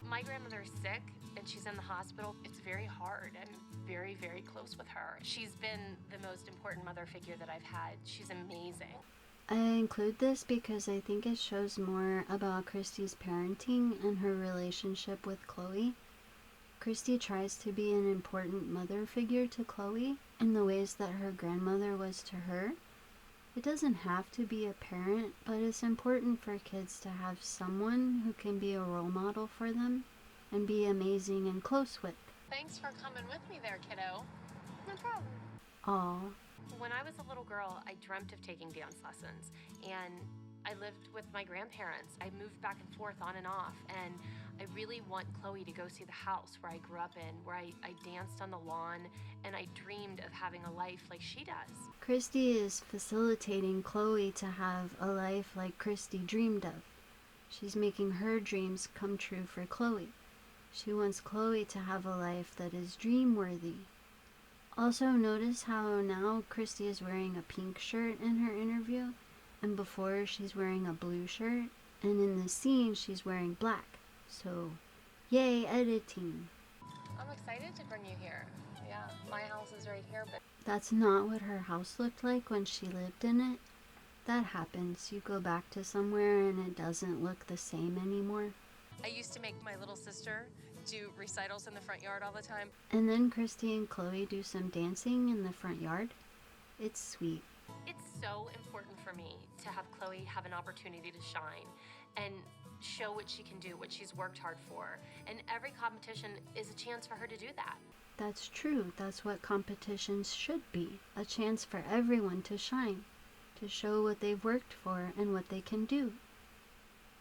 My grandmother's sick and she's in the hospital. It's very hard. I'm very, very close with her. She's been the most important mother figure that I've had. She's amazing. I include this because I think it shows more about Christy's parenting and her relationship with Chloe. Christy tries to be an important mother figure to Chloe in the ways that her grandmother was to her. It doesn't have to be a parent, but it's important for kids to have someone who can be a role model for them and be amazing and close with. Thanks for coming with me there, kiddo. No problem. Aw. When I was a little girl, I dreamt of taking dance lessons, and I lived with my grandparents. I moved back and forth on and off, and I really want Chloe to go see the house where I grew up in, where I danced on the lawn, and I dreamed of having a life like she does. Christy is facilitating Chloe to have a life like Christy dreamed of. She's making her dreams come true for Chloe. She wants Chloe to have a life that is dream-worthy. Also, notice how now Christy is wearing a pink shirt in her interview, and before she's wearing a blue shirt. And in the scene, she's wearing black. So, yay, editing. I'm excited to bring you here. Yeah, my house is right here, but That's not what her house looked like when she lived in it. That happens. You go back to somewhere and it doesn't look the same anymore. I used to make my little sister do recitals in the front yard all the time. And then Christy and Chloe do some dancing in the front yard. It's sweet. it's so important for me to have Chloe have an opportunity to shine and show what she can do, what she's worked hard for. And every competition is a chance for her to do that. That's true. That's what competitions should be. A chance for everyone to shine, to show what they've worked for and what they can do.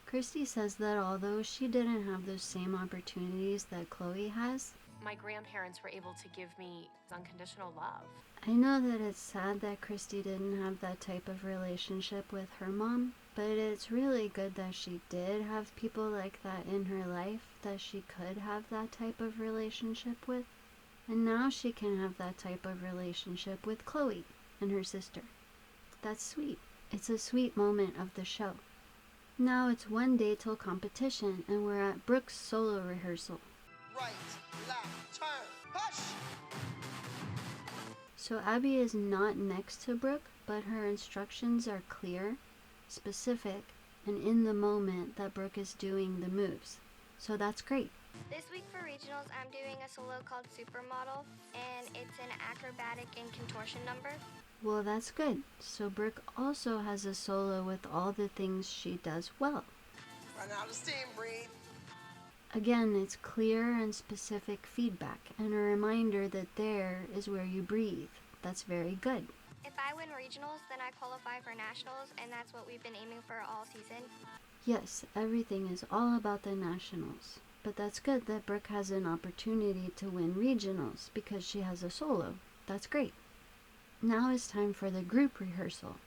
Christy says that although she didn't have those same opportunities that Chloe has, My grandparents were able to give me unconditional love. I know that it's sad that Christy didn't have that type of relationship with her mom, but it's really good that she did have people like that in her life that she could have that type of relationship with. And now she can have that type of relationship with Chloe and her sister. That's sweet. It's a sweet moment of the show. Now it's one day till competition and we're at Brooke's solo rehearsal. Right, left, turn, push! So Abby is not next to Brooke, but her instructions are clear, specific, and in the moment that Brooke is doing the moves. So that's great. This week for regionals, I'm doing a solo called Supermodel, and it's an acrobatic and contortion number. Well, that's good. So Brooke also has a solo with all the things she does well. Run out of steam, breathe. Again, it's clear and specific feedback, and a reminder that there is where you breathe. That's very good. If I win regionals, then I qualify for nationals, and that's what we've been aiming for all season. Yes, everything is all about the nationals. But that's good that Brooke has an opportunity to win regionals because she has a solo. That's great. Now it's time for the group rehearsal.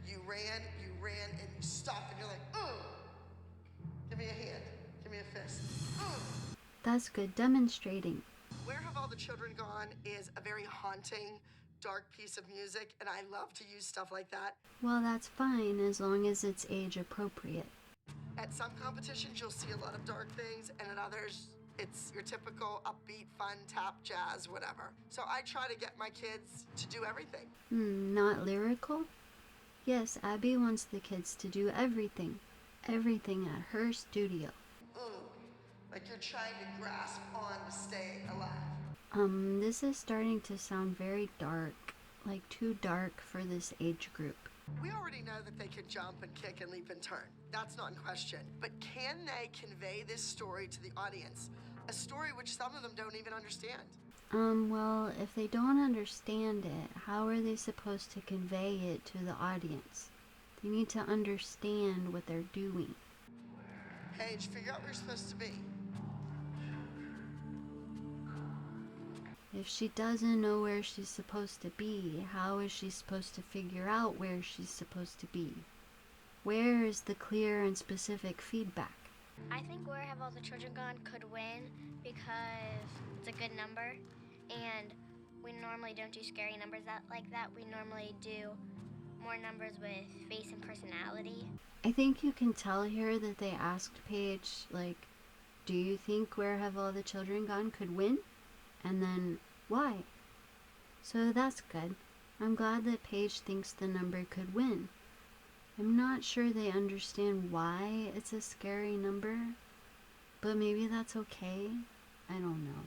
You ran, and you stopped, and you're like, give me a hand, give me a fist. That's good demonstrating. Where Have All the Children Gone is a very haunting, dark piece of music, and I love to use stuff like that. Well, that's fine as long as it's age appropriate. At some competitions, you'll see a lot of dark things, and at others, it's your typical upbeat, fun, tap, jazz, whatever. So I try to get my kids to do everything. Not lyrical? Yes, Abby wants the kids to do everything. Everything at her studio. Like you're trying to grasp on to stay alive. This is starting to sound very dark. Like too dark for this age group. We already know that they can jump and kick and leap and turn. That's not in question. But can they convey this story to the audience? A story which some of them don't even understand. Well, if they don't understand it, how are they supposed to convey it to the audience? They need to understand what they're doing. Paige, figure out where you're supposed to be. If she doesn't know where she's supposed to be, how is she supposed to figure out where she's supposed to be? Where is the clear and specific feedback? I think Where Have All the Children Gone could win because it's a good number, and we normally don't do scary numbers like that. We normally do more numbers with face and personality. I think you can tell here that they asked Paige, like, do you think Where Have All the Children Gone could win? And then, why? So that's good. I'm glad that Paige thinks the number could win. I'm not sure they understand why it's a scary number, but maybe that's okay. I don't know.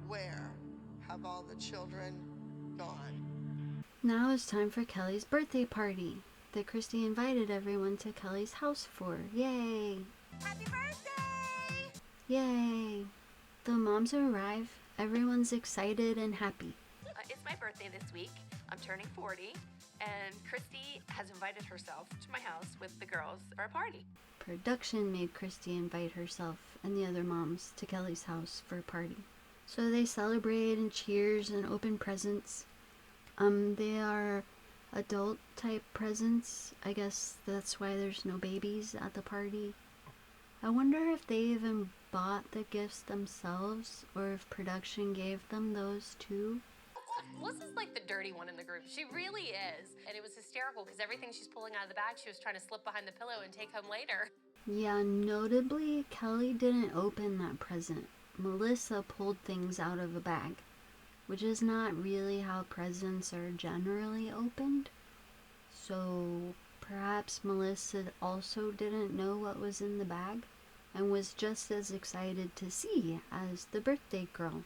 Where have all the children gone? Now it's time for Kelly's birthday party that Christy invited everyone to Kelly's house for. Yay! Happy birthday! Yay! The moms arrive. Everyone's excited and happy. It's my birthday this week. I'm turning 40, and Christy has invited herself to my house with the girls for a party. Production made Christy invite herself and the other moms to Kelly's house for a party. So they celebrate and cheers and open presents. They are adult type presents. I guess that's why there's no babies at the party. I wonder if they even bought the gifts themselves or if production gave them those too. Melissa's like the dirty one in the group. She really is. And it was hysterical because everything she's pulling out of the bag, she was trying to slip behind the pillow and take home later. Yeah, notably, Kelly didn't open that present. Melissa pulled things out of a bag, which is not really how presents are generally opened. So perhaps Melissa also didn't know what was in the bag and was just as excited to see as the birthday girl.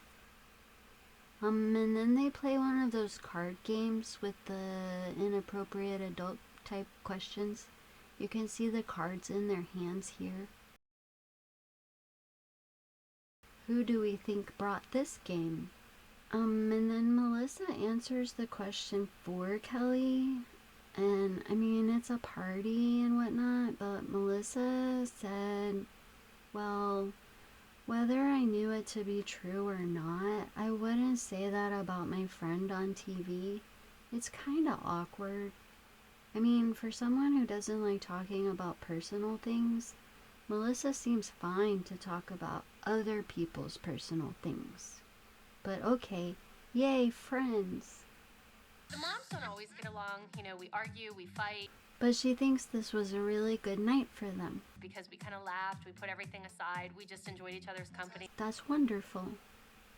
And then they play one of those card games with the inappropriate adult type questions. You can see the cards in their hands here. Who do we think brought this game? And then Melissa answers the question for Kelly. And I mean, it's a party and whatnot, but Melissa said, well, whether I knew it to be true or not, I wouldn't say that about my friend on TV. It's kind of awkward. I mean, for someone who doesn't like talking about personal things, Melissa seems fine to talk about other people's personal things. But okay, yay, friends. The moms don't always get along. You know, we argue, we fight. But she thinks this was a really good night for them. Because we kind of laughed, we put everything aside, we just enjoyed each other's company. That's wonderful.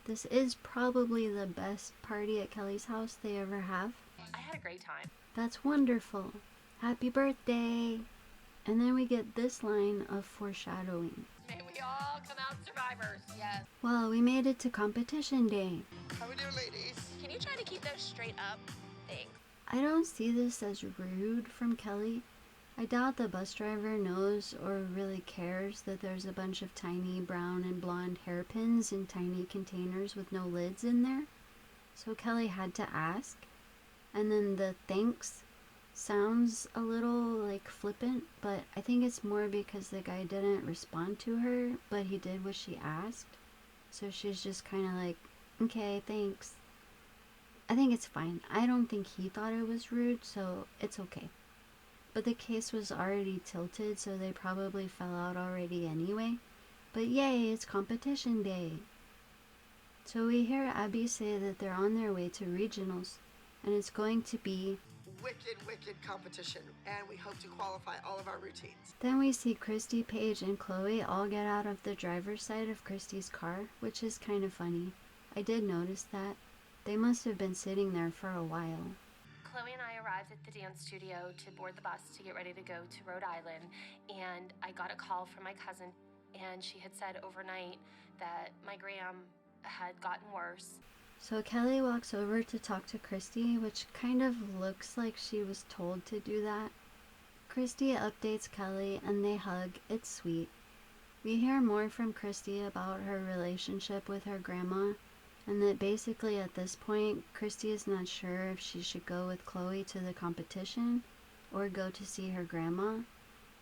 This is probably the best party at Kelly's house they ever have. I had a great time. That's wonderful. Happy birthday. And then we get this line of foreshadowing. May we all come out survivors. Yes. Well, we made it to competition day. How we doing, ladies? Can you try to keep those straight up? Thanks. I don't see this as rude from Kelly. I doubt the bus driver knows or really cares that there's a bunch of tiny brown and blonde hairpins in tiny containers with no lids in there. So Kelly had to ask. And then the thanks sounds a little like flippant, but I think it's more because the guy didn't respond to her, but he did what she asked. So she's just kind of like, okay, thanks. I think it's fine. I don't think he thought it was rude, so it's okay. But the case was already tilted, so they probably fell out already anyway. But yay, it's competition day. So we hear Abby say that they're on their way to regionals, and it's going to be wicked competition, and we hope to qualify all of our routines. Then we see Christi, Paige, and Chloe all get out of the driver's side of Christi's car, which is kind of funny. I did notice that. They must have been sitting there for a while. Chloe and I arrived at the dance studio to board the bus to get ready to go to Rhode Island, and I got a call from my cousin, and she had said overnight that my gram had gotten worse. So Kelly walks over to talk to Christi, which kind of looks like she was told to do that. Christi updates Kelly and they hug. It's sweet. We hear more from Christi about her relationship with her grandma, and that basically at this point, Christi is not sure if she should go with Chloe to the competition or go to see her grandma,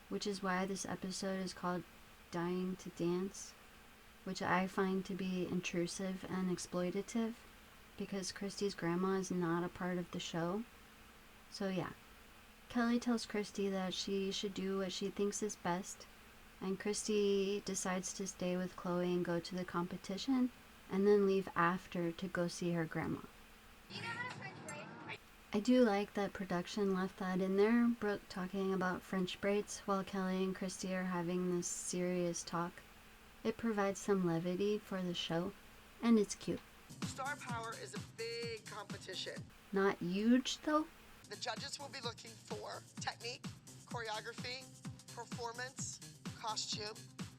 which is why this episode is called Dying to Dance, which I find to be intrusive and exploitative, because Christi's grandma is not a part of the show. So yeah, Kelly tells Christi that she should do what she thinks is best, and Christi decides to stay with Chloe and go to the competition, and then leave after to go see her grandma. I do like that production left that in there, Brooke talking about French braids while Kelly and Christi are having this serious talk. It provides some levity for the show, and it's cute. Star Power is a big competition. Not huge, though. The judges will be looking for technique, choreography, performance, costume.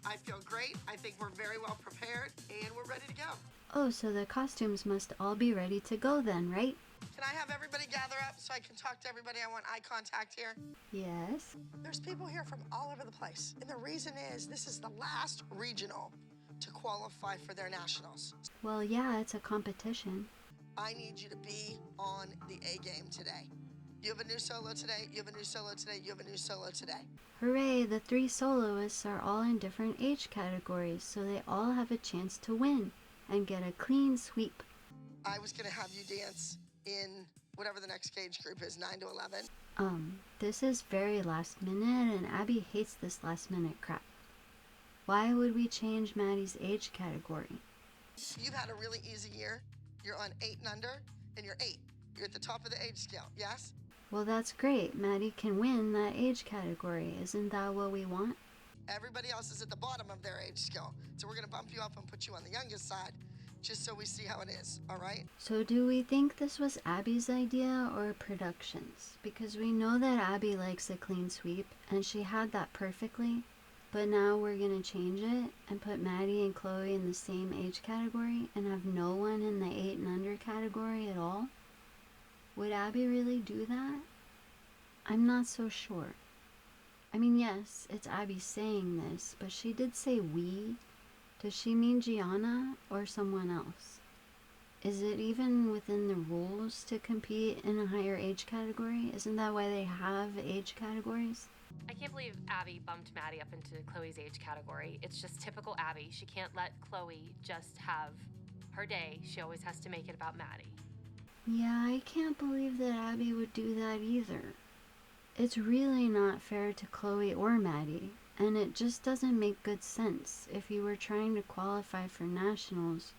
I feel great. I think we're very well prepared, and we're ready to go. Oh, so the costumes must all be ready to go then, right? Can I have everybody gather up so I can talk to everybody? I want eye contact here. Yes. There's people here from all over the place, and the reason is this is the last regional to qualify for their nationals. Well, yeah, it's a competition. I need you to be on the A game today. You have a new solo today, you have a new solo today, you have a new solo today. Hooray, the 3 soloists are all in different age categories, so they all have a chance to win and get a clean sweep. I was gonna have you dance in whatever the next age group is, 9 to 11. This is very last minute, and Abby hates this last minute crap. Why would we change Maddie's age category? You've had a really easy year. You're on 8 and under. and you're 8. You're at the top of the age scale, yes? Well, that's great. Maddie can win that age category. Isn't that what we want? Everybody else is at the bottom of their age scale. So we're gonna bump you up and put you on the youngest side, just so we see how it is, all right? So do we think this was Abby's idea or production's? Because we know that Abby likes a clean sweep, and she had that perfectly. But now we're gonna change it and put Maddie and Chloe in the same age category and have no one in the 8 and under category at all? Would Abby really do that? I'm not so sure. I mean, yes, it's Abby saying this, but she did say we. Does she mean Gianna or someone else? Is it even within the rules to compete in a higher age category? Isn't that why they have age categories? I can't believe Abby bumped Maddie up into Chloe's age category. It's just typical Abby. She can't let Chloe just have her day. She always has to make it about Maddie. Yeah, I can't believe that Abby would do that either. It's really not fair to Chloe or Maddie, and it just doesn't make good sense. If you were trying to qualify for nationals,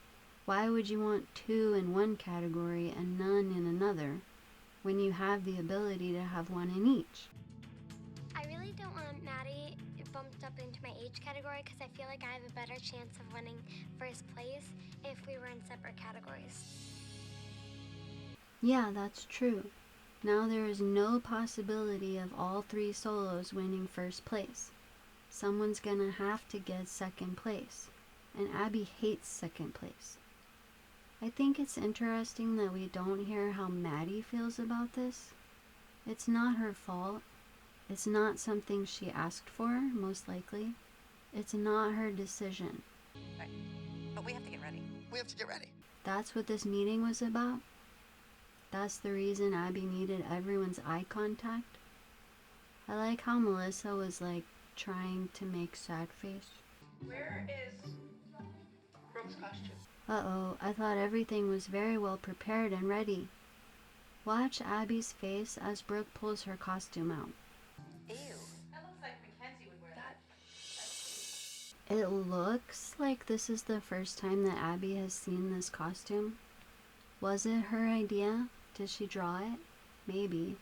why would you want 2 in one category and none in another, when you have the ability to have one in each? I really don't want Maddie bumped up into my age category because I feel like I have a better chance of winning first place if we were in separate categories. Yeah, that's true. Now there is no possibility of all 3 solos winning first place. Someone's gonna have to get second place, and Abby hates second place. I think it's interesting that we don't hear how Maddie feels about this. It's not her fault. It's not something she asked for, most likely. It's not her decision. Right. But we have to get ready. We have to get ready. That's what this meeting was about? That's the reason Abby needed everyone's eye contact? I like how Melissa was like trying to make sad face. Where is Brooke's costume? Uh-oh, I thought everything was very well prepared and ready. Watch Abby's face as Brooke pulls her costume out. Ew. That looks like Mackenzie would wear that. It looks like this is the first time that Abby has seen this costume. Was it her idea? Did she draw it? Maybe.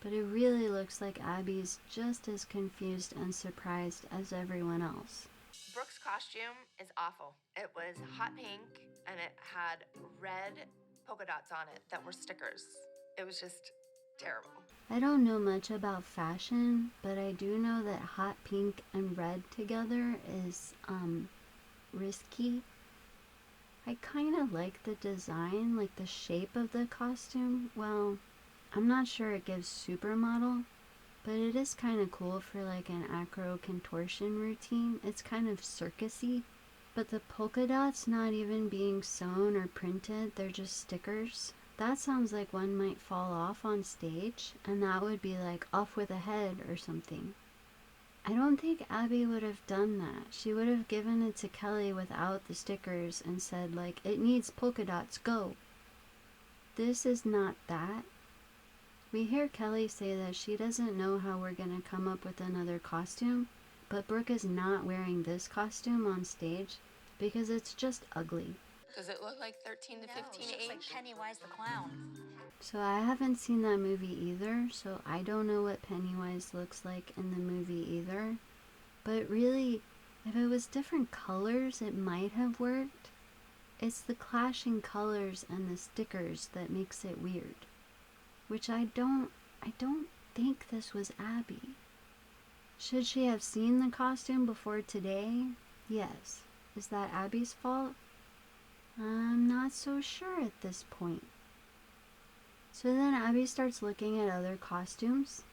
But it really looks like Abby's just as confused and surprised as everyone else. Brooke's costume is awful. It was hot pink and it had red polka dots on it that were stickers. It was just terrible. I don't know much about fashion, but I do know that hot pink and red together is, risky. I kind of like the design, like the shape of the costume. Well, I'm not sure it gives supermodel, but it is kind of cool for like an acro contortion routine. It's kind of circusy. But the polka dots not even being sewn or printed, they're just stickers. That sounds like one might fall off on stage, and that would be like off with a head or something. I don't think Abby would have done that. She would have given it to Kelly without the stickers and said like, it needs polka dots, go. This is not that. We hear Kelly say that she doesn't know how we're gonna come up with another costume, but Brooke is not wearing this costume on stage because it's just ugly. Does it look like 13 to 15 She looks age? like Pennywise the Clown. So I haven't seen that movie either, so I don't know what Pennywise looks like in the movie either. But really, if it was different colors, it might have worked. It's the clashing colors and the stickers that makes it weird. Which I don't think this was Abby. Should she have seen the costume before today? Yes. Is that Abby's fault? I'm not so sure at this point. So then Abby starts looking at other costumes.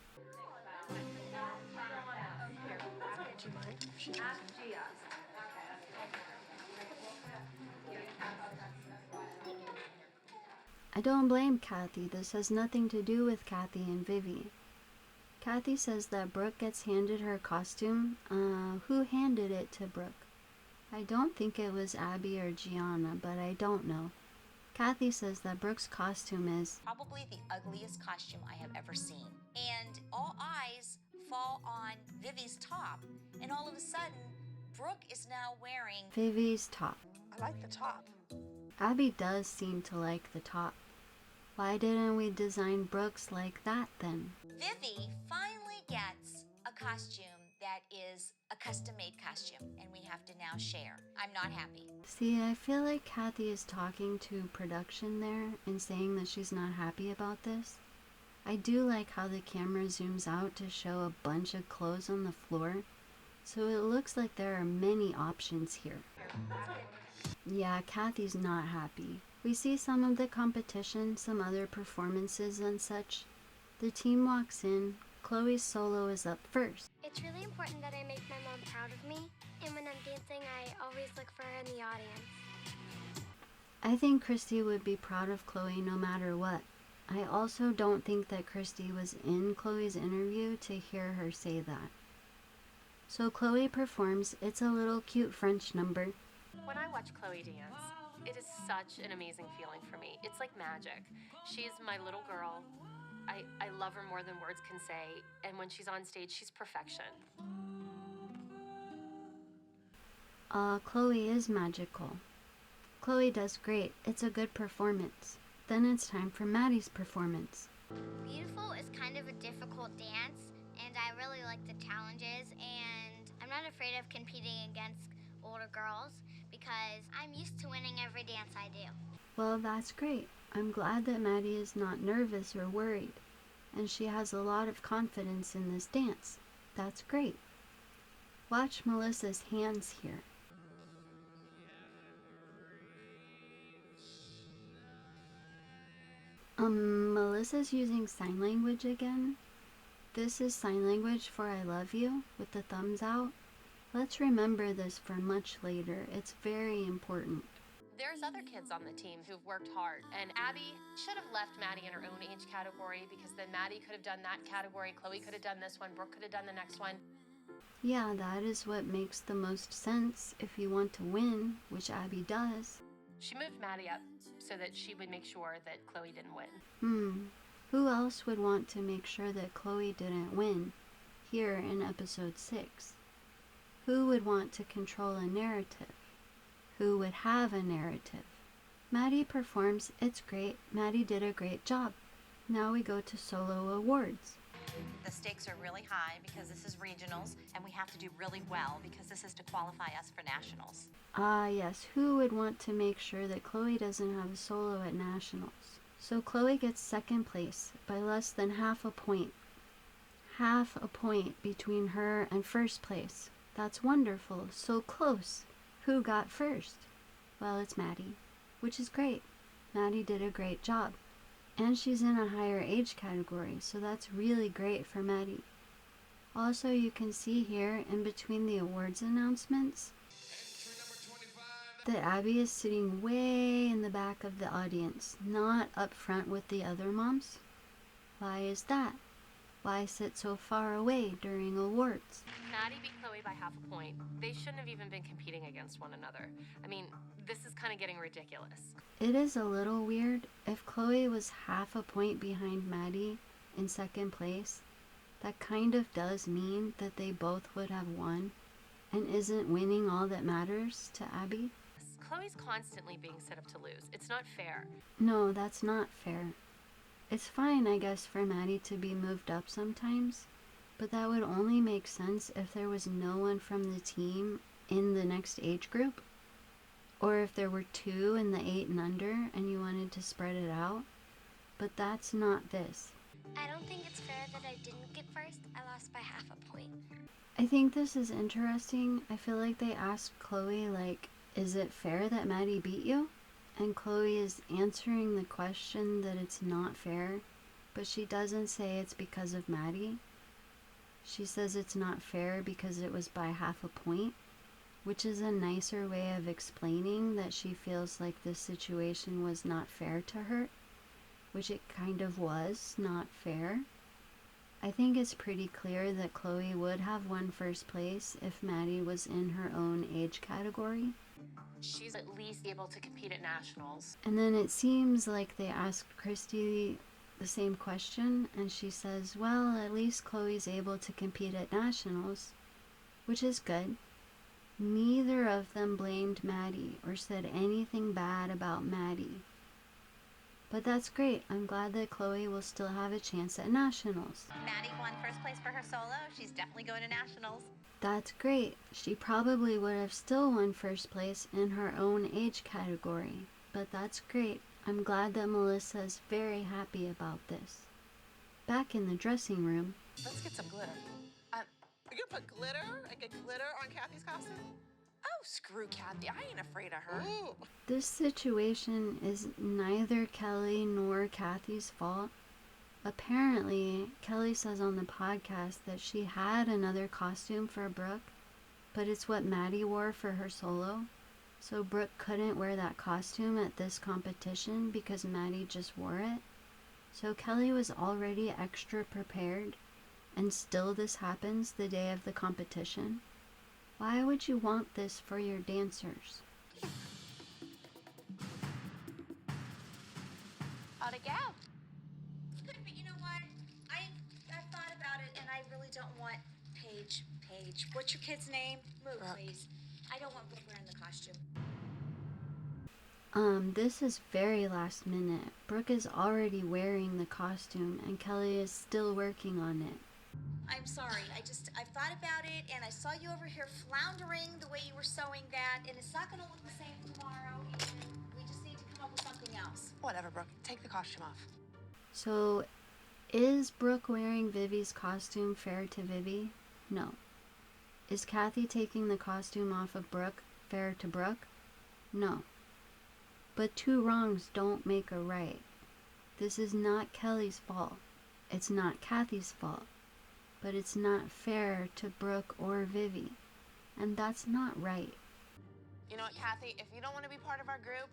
I don't blame Kathy. This has nothing to do with Kathy and Vivi. Kathy says that Brooke gets handed her costume. Who handed it to Brooke? I don't think it was Abby or Gianna, but I don't know. Kathy says that Brooke's costume is Probably the ugliest costume I have ever seen. And all eyes fall on Vivi's top. And all of a sudden, Brooke is now wearing Vivi's top. I like the top. Abby does seem to like the top. Why didn't we design Brooks like that then? Vivi finally gets a costume that is a custom-made costume, and we have to now share. I'm not happy. See, I feel like Kathy is talking to production there and saying that she's not happy about this. I do like how the camera zooms out to show a bunch of clothes on the floor, so it looks like there are many options here. Yeah, Kathy's not happy. We see some of the competition, some other performances and such. The team walks in. Chloe's solo is up first. It's really important that I make my mom proud of me, and when I'm dancing, I always look for her in the audience. I think Christi would be proud of Chloe no matter what. I also don't think that Christi was in Chloe's interview to hear her say that. So Chloe performs. It's a little cute French number. When I watch Chloe dance, it is such an amazing feeling for me. It's like magic. She's my little girl. I love her more than words can say, and when she's on stage, she's perfection. Chloe is magical. Chloe does great. It's a good performance. Then it's time for Maddie's performance. Beautiful is kind of a difficult dance, and I really like the challenges, and I'm not afraid of competing against older girls because I'm used to winning every dance I do. Well, that's great. I'm glad that Maddie is not nervous or worried, and she has a lot of confidence in this dance. That's great. Watch Melissa's hands here. Melissa's using sign language again. This is sign language for I love you with the thumbs out. Let's remember this for much later. It's very important. There's other kids on the team who've worked hard, and Abby should have left Maddie in her own age category because then Maddie could have done that category, Chloe could have done this one, Brooke could have done the next one. Yeah, that is what makes the most sense if you want to win, which Abby does. She moved Maddie up so that she would make sure that Chloe didn't win. Who else would want to make sure that Chloe didn't win here in episode 6? Who would want to control a narrative? Who would have a narrative? Maddie performs. It's great. Maddie did a great job. Now we go to solo awards. The stakes are really high because this is regionals, and we have to do really well because this is to qualify us for nationals. Ah, yes. Who would want to make sure that Chloe doesn't have a solo at nationals? So Chloe gets second place by less than half a point. Half a point between her and first place. That's wonderful. So close. Who got first? Well, it's Maddie, which is great. Maddie did a great job. And she's in a higher age category, so that's really great for Maddie. Also, you can see here in between the awards announcements that Abby is sitting way in the back of the audience, not up front with the other moms. Why is that? Why sit so far away during awards? Maddie beat Chloe by half a point. They shouldn't have even been competing against one another. I mean, this is kind of getting ridiculous. It is a little weird. If Chloe was half a point behind Maddie in second place, that kind of does mean that they both would have won. And isn't winning all that matters to Abby? Chloe's constantly being set up to lose. It's not fair. No, that's not fair. It's fine, I guess, for Maddie to be moved up sometimes, but that would only make sense if there was no one from the team in the next age group, or if there were 2 in the 8 and under and you wanted to spread it out, but that's not this. I don't think it's fair that I didn't get first. I lost by half a point. I think this is interesting. I feel like they asked Chloe, like, is it fair that Maddie beat you? And Chloe is answering the question that it's not fair, but she doesn't say it's because of Maddie. She says it's not fair because it was by half a point, which is a nicer way of explaining that she feels like this situation was not fair to her, which it kind of was not fair. I think it's pretty clear that Chloe would have won first place if Maddie was in her own age category. She's at least able to compete at nationals. And then it seems like they asked Christi the same question, and she says, well, at least Chloe's able to compete at nationals, which is good. Neither of them blamed Maddie or said anything bad about Maddie. But that's great. I'm glad that Chloe will still have a chance at nationals. Maddie won first place for her solo. She's definitely going to nationals. That's great. She probably would have still won first place in her own age category. But that's great. I'm glad that Melissa is very happy about this. Back in the dressing room. Let's get some glitter. You're gonna put glitter? Like a glitter on Kathy's costume? Oh, screw Kathy. I ain't afraid of her. Ooh. This situation is neither Kelly nor Kathy's fault. Apparently, Kelly says on the podcast that she had another costume for Brooke, but it's what Maddie wore for her solo. So Brooke couldn't wear that costume at this competition because Maddie just wore it. So Kelly was already extra prepared, and still this happens the day of the competition. Why would you want this for your dancers? How'd it go? Good, but you know what? I've thought about it, and I really don't want Paige. What's your kid's name? Move, please. I don't want Brooke wearing the costume. This is very last minute. Brooke is already wearing the costume, and Kelly is still working on it. I'm sorry. I've thought about it, and I saw you over here floundering the way you were sewing that, and it's not going to look the same tomorrow, and we just need to come up with something else. Whatever, Brooke. Take the costume off. So, is Brooke wearing Vivi's costume fair to Vivi? No. Is Kathy taking the costume off of Brooke fair to Brooke? No. But two wrongs don't make a right. This is not Kelly's fault. It's not Kathy's fault. But it's not fair to Brooke or Vivi. And that's not right. You know what, Kathy? If you don't want to be part of our group,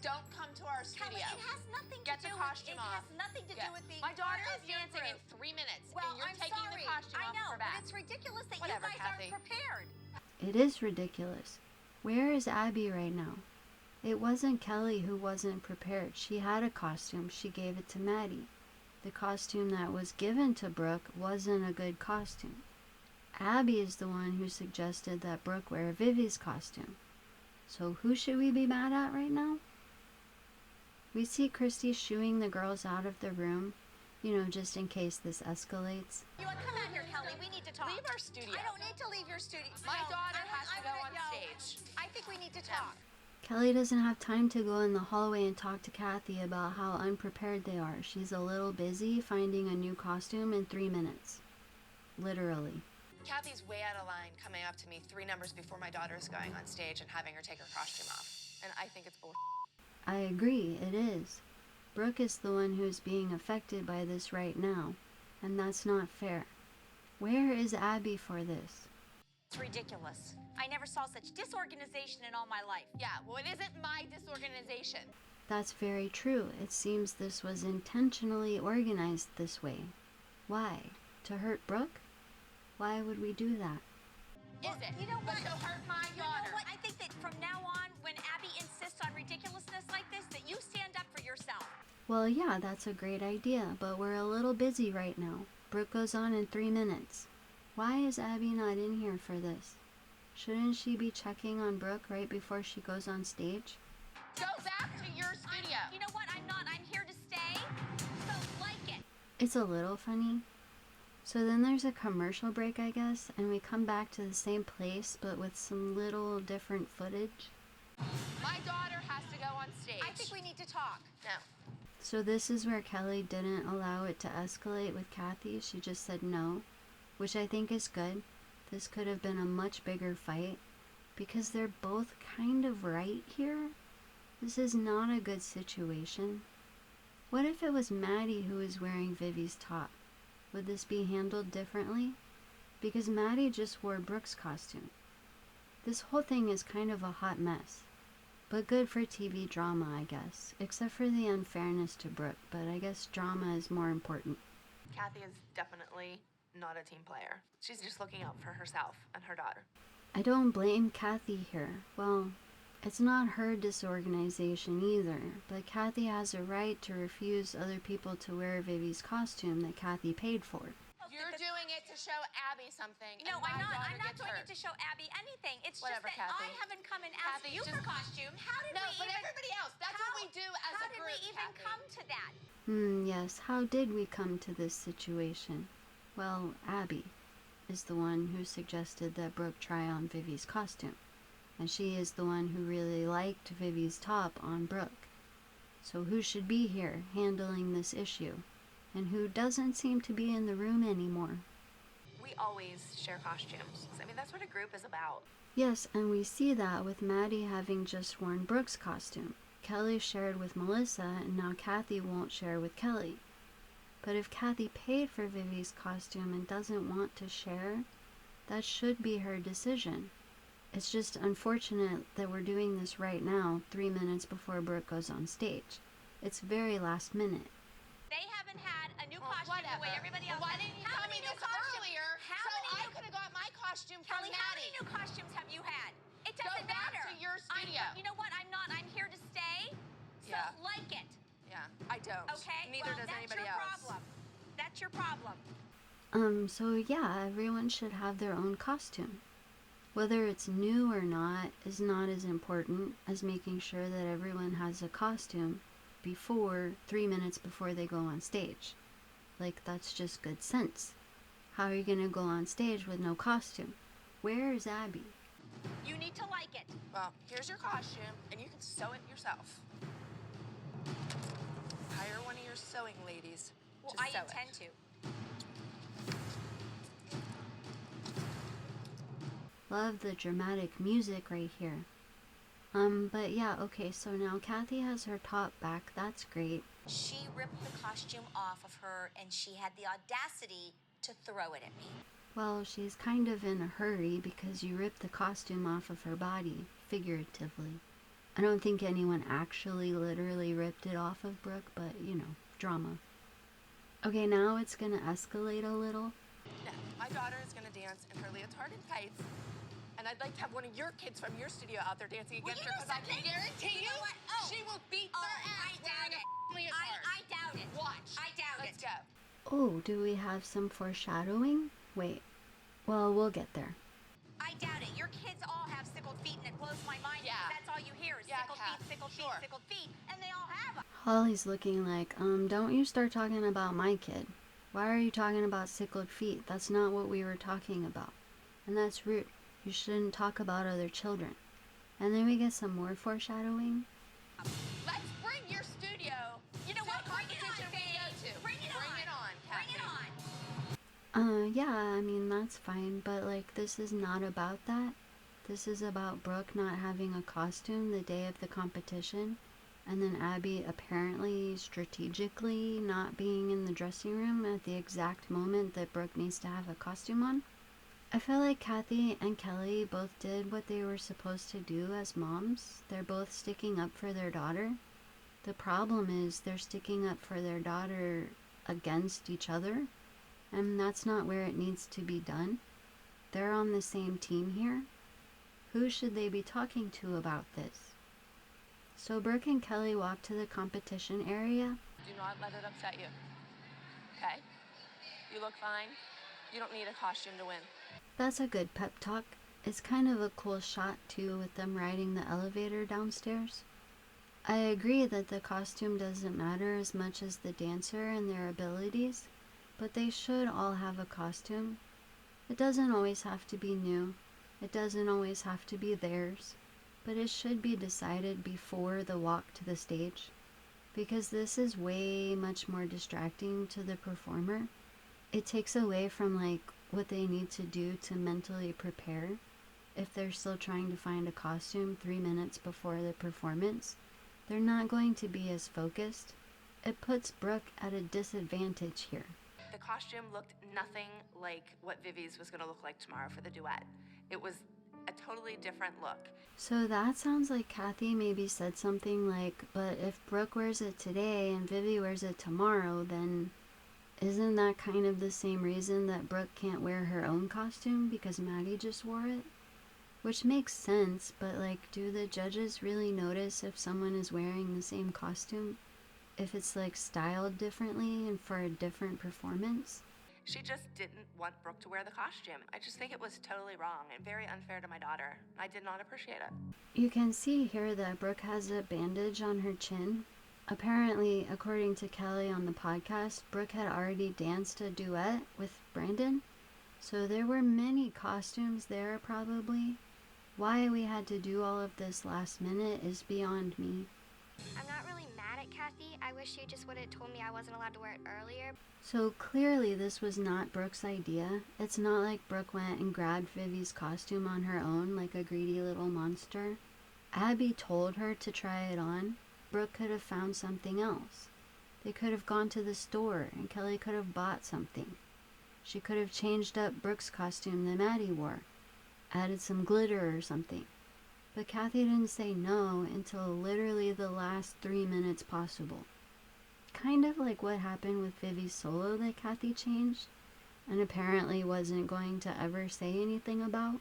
don't come to our studio. Kelly, it has nothing Get to do the costume with, off. It has nothing to do with being My daughter part is of your dancing in group. 3 minutes, Well, and you're I'm taking sorry. the costume I off know, her but back. it's ridiculous that Whatever, you guys Kathy. aren't prepared. It is ridiculous. Where is Abby right now? It wasn't Kelly who wasn't prepared. She had a costume. She gave it to Maddie. The costume that was given to Brooke wasn't a good costume. Abby is the one who suggested that Brooke wear Vivi's costume. So who should we be mad at right now? We see Christi shooing the girls out of the room, just in case this escalates. You want to come out here, Kelly? We need to talk. Leave our studio. I don't need to leave your studio. My No, daughter I has to go wanna- on no. stage. I think we need to talk. Kelly doesn't have time to go in the hallway and talk to Kathy about how unprepared they are. She's a little busy finding a new costume in 3 minutes. Literally. Kathy's way out of line coming up to me 3 numbers before my daughter is going on stage and having her take her costume off. And I think it's bullshit. I agree, it is. Brooke is the one who's being affected by this right now, and that's not fair. Where is Abby for this? It's ridiculous. I never saw such disorganization in all my life. Yeah, well, it isn't my disorganization. That's very true. It seems this was intentionally organized this way. Why? To hurt Brooke? Why would we do that? Is it? You know what? But to hurt my You daughter. know what? I think that from now on, when Abby insists on ridiculousness like this, that you stand up for yourself. Well, yeah, that's a great idea, but we're a little busy right now. Brooke goes on in 3 minutes. Why is Abby not in here for this? Shouldn't she be checking on Brooke right before she goes on stage? Go back to your studio. You know what? I'm not. I'm here to stay. So like it. It's a little funny. So then there's a commercial break, I guess, and we come back to the same place, but with some little different footage. My daughter has to go on stage. I think we need to talk. No. So this is where Kelly didn't allow it to escalate with Kathy. She just said no, which I think is good. This could have been a much bigger fight because they're both kind of right here. This is not a good situation. What if it was Maddie who was wearing Vivi's top? Would this be handled differently? Because Maddie just wore Brooke's costume. This whole thing is kind of a hot mess. But good for TV drama, I guess. Except for the unfairness to Brooke, but I guess drama is more important. Kathy is definitely not a team player. She's just looking out for herself and her daughter. I don't blame Kathy here. Well, it's not her disorganization either, but Kathy has a right to refuse other people to wear Vivi's costume that Kathy paid for. looked You're at the... doing it to show Abby something. No, and my I'm not daughter doing gets it to show Abby anything. It's Whatever, just that Kathy. I haven't come and asked Kathy, you just... for costume. How did no, we but even... everybody else. That's what we do as a group, How did we even Kathy. come to that? Yes, how did we come to this situation? Well, Abby is the one who suggested that Brooke try on Vivi's costume, and she is the one who really liked Vivi's top on Brooke. So who should be here handling this issue, and who doesn't seem to be in the room anymore? We always share costumes. I mean, that's what a group is about. Yes, and we see that with Maddie having just worn Brooke's costume. Kelly shared with Melissa, and now Kathy won't share with Kelly. But if Kathy paid for Vivi's costume and doesn't want to share, that should be her decision. It's just unfortunate that we're doing this right now, 3 minutes before Brooke goes on stage. It's very last minute. They haven't had a new costume the way everybody else Why has. didn't you How tell many me new this earlier How so many I new... could have got my costume from Kelly, how Maddie? many new costumes have you had? It doesn't Go back matter. to your studio. You know what? I'm here to stay. So Yeah. like it. Yeah, I don't. Okay? Neither well, does that's anybody your else. problem. That's your problem. So yeah, everyone should have their own costume. Whether it's new or not is not as important as making sure that everyone has a costume before 3 minutes before they go on stage. Like, that's just good sense. How are you gonna go on stage with no costume? Where is Abby? You need to like it. Well, here's your costume, and you can sew it yourself. Hire one of your sewing ladies Well, to I sew intend it. to. Love the dramatic music right here. But yeah, okay, so now Kathy has her top back. That's great. She ripped the costume off of her, and she had the audacity to throw it at me. Well, she's kind of in a hurry because you ripped the costume off of her body, figuratively. I don't think anyone actually literally ripped it off of Brooke, but, you know, drama. Okay, now it's gonna escalate a little. Now, my daughter is going to dance in her leotard and tights, and I'd like to have one of your kids from your studio out there dancing against her, because I can guarantee You know what? Oh. she will beat Oh, their ass I doubt wearing it. a leotard. I doubt it. Watch. I doubt Let's it. go. Oh, do we have some foreshadowing? Wait. Well, we'll get there. I doubt it. Your kids all have sickled feet, and it blows my mind. Yeah. Because that's all you hear is Yeah, sickled Kat, feet, sickled sure. feet, sickled feet, and they all have them. Holly's looking like, don't you start talking about my kid. Why are you talking about sickled feet? That's not what we were talking about. And that's rude. You shouldn't talk about other children. And then we get some more foreshadowing. Let's bring your studio You know to what? a Bring it on, competition we babe. go to. Bring it on. Bring it on, Bring Kathy. it on. Yeah, I mean, that's fine, but, like, this is not about that. This is about Brooke not having a costume the day of the competition, and then Abby apparently strategically not being in the dressing room at the exact moment that Brooke needs to have a costume on. I feel like Kathy and Kelly both did what they were supposed to do as moms. They're both sticking up for their daughter. The problem is they're sticking up for their daughter against each other, and that's not where it needs to be done. They're on the same team here. Who should they be talking to about this? So Brooke and Kelly walk to the competition area. Do not let it upset you. Okay? You look fine. You don't need a costume to win. That's a good pep talk. It's kind of a cool shot too, with them riding the elevator downstairs. I agree that the costume doesn't matter as much as the dancer and their abilities, but they should all have a costume. It doesn't always have to be new. It doesn't always have to be theirs, but it should be decided before the walk to the stage, because this is way much more distracting to the performer. It takes away from, like, what they need to do to mentally prepare if they're still trying to find a costume 3 minutes before the performance. They're not going to be as focused. It puts Brooke at a disadvantage here. The costume looked nothing like what Vivi's was going to look like tomorrow for the duet. It was a totally different look. So that sounds like Kathy maybe said something like, but if Brooke wears it today and Vivi wears it tomorrow, then isn't that kind of the same reason that Brooke can't wear her own costume because Maddie just wore it? Which makes sense, but, like, do the judges really notice if someone is wearing the same costume? If it's, like, styled differently and for a different performance? She just didn't want Brooke to wear the costume. I just think it was totally wrong and very unfair to my daughter. I did not appreciate it. You can see here that Brooke has a bandage on her chin. Apparently, according to Kelly on the podcast, Brooke had already danced a duet with Brandon, so there were many costumes there probably. Why we had to do all of this last minute is beyond me. I'm not really mad at Kathy. I wish she just would have told me I wasn't allowed to wear it earlier. So clearly this was not Brooke's idea. It's not like Brooke went and grabbed Vivi's costume on her own like a greedy little monster. Abby told her to try it on. Brooke could have found something else. They could have gone to the store and Kelly could have bought something. She could have changed up Brooke's costume that Maddie wore, added some glitter or something. But Kathy didn't say no until literally the last 3 minutes possible. Kind of like what happened with Vivi's solo that Kathy changed and apparently wasn't going to ever say anything about.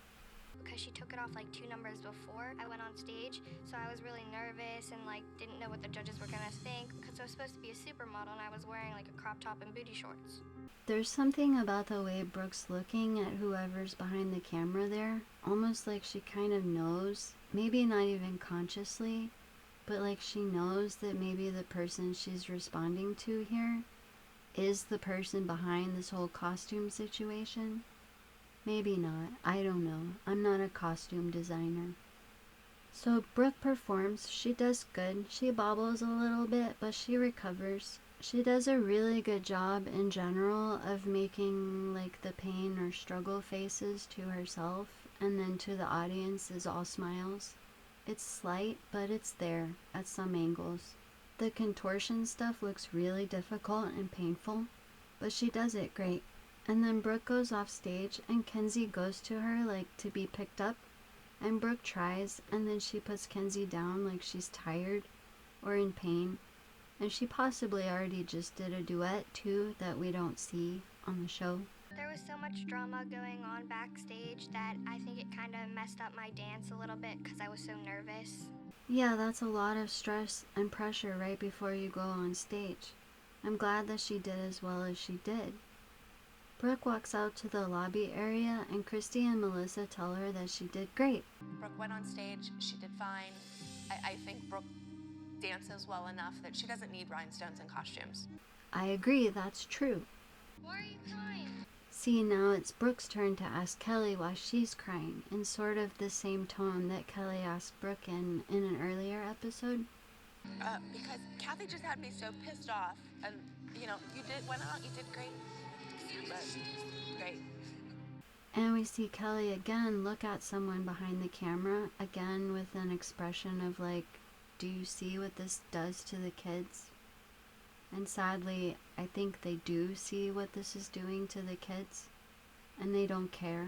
Because she took it off like 2 numbers before I went on stage, so I was really nervous and didn't know what the judges were gonna think because I was supposed to be a supermodel and I was wearing a crop top and booty shorts. There's something about the way Brooke's looking at whoever's behind the camera there, almost like she kind of knows, maybe not even consciously, but like she knows that maybe the person she's responding to here is the person behind this whole costume situation. Maybe not. I don't know. I'm not a costume designer. So Brooke performs. She does good. She bobbles a little bit, but she recovers. She does a really good job in general of making the pain or struggle faces to herself, and then to the audience is all smiles. It's slight, but it's there at some angles. The contortion stuff looks really difficult and painful, but she does it great. And then Brooke goes off stage and Kenzie goes to her to be picked up, and Brooke tries, and then she puts Kenzie down like she's tired or in pain, and she possibly already just did a duet too that we don't see on the show. There was so much drama going on backstage that I think it kind of messed up my dance a little bit because I was so nervous. Yeah, that's a lot of stress and pressure right before you go on stage. I'm glad that she did as well as she did. Brooke walks out to the lobby area and Christi and Melissa tell her that she did great. Brooke went on stage. She did fine. I think Brooke dances well enough that she doesn't need rhinestones and costumes. I agree, that's true. Why are you crying? See, now it's Brooke's turn to ask Kelly why she's crying, in sort of the same tone that Kelly asked Brooke in an earlier episode. Because Kathy just had me so pissed off, and went out, you did great. But great. And we see Kelly again look at someone behind the camera, again with an expression of do you see what this does to the kids? And sadly, I think they do see what this is doing to the kids, and they don't care.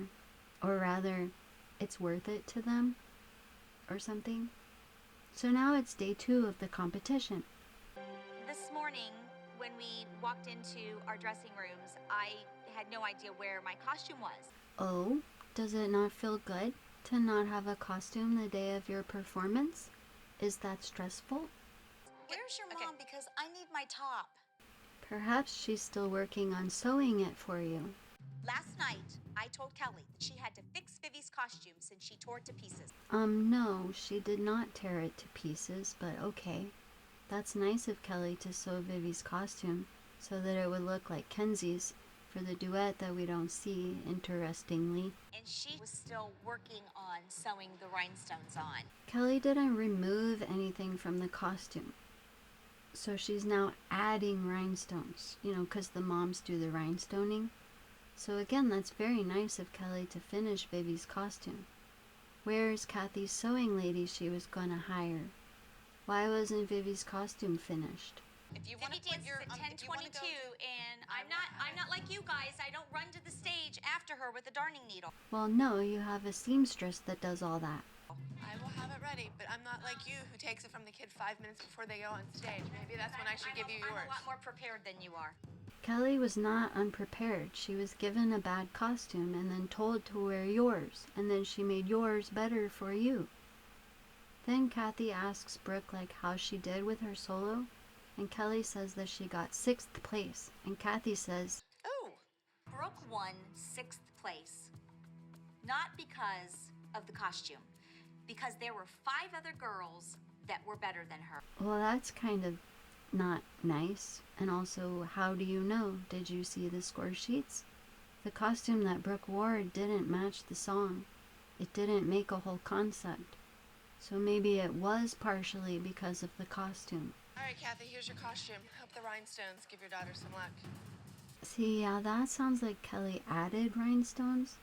Or rather, it's worth it to them, or something. So now it's day 2 of the competition. This morning, when we walked into our dressing rooms, I had no idea where my costume was. Oh, does it not feel good to not have a costume the day of your performance? Is that stressful? Where's your mom? Because I need my top. Perhaps she's still working on sewing it for you. Last night, I told Kelly that she had to fix Vivi's costume since she tore it to pieces. No, she did not tear it to pieces, but okay. That's nice of Kelly to sew Vivi's costume so that it would look like Kenzie's for the duet that we don't see, interestingly. And she was still working on sewing the rhinestones on. Kelly didn't remove anything from the costume. So she's now adding rhinestones, because the moms do the rhinestoning. So again, that's very nice of Kelly to finish Vivi's costume. Where is Kathy's sewing lady she was going to hire? Why wasn't Vivi's costume finished? If you want to put your 10:22, and I'm not like you guys. I don't run to the stage after her with a darning needle. Well, no, you have a seamstress that does all that. I will have it ready, but I'm not like you who takes it from the kid 5 minutes before they go on stage. Maybe that's when I should give you yours. I'm a lot more prepared than you are. Kelly was not unprepared. She was given a bad costume and then told to wear yours, and then she made yours better for you. Then Kathy asks Brooke how she did with her solo, and Kelly says that she got 6th place, and Kathy says, Oh, Brooke won 6th place, not because of the costume, because there were 5 other girls that were better than her. Well, that's kind of not nice. And also, how do you know? Did you see the score sheets? The costume that Brooke wore didn't match the song. It didn't make a whole concept. So maybe it was partially because of the costume. All right, Kathy, here's your costume. Hope the rhinestones give your daughter some luck. See, yeah, that sounds like Kelly added rhinestones.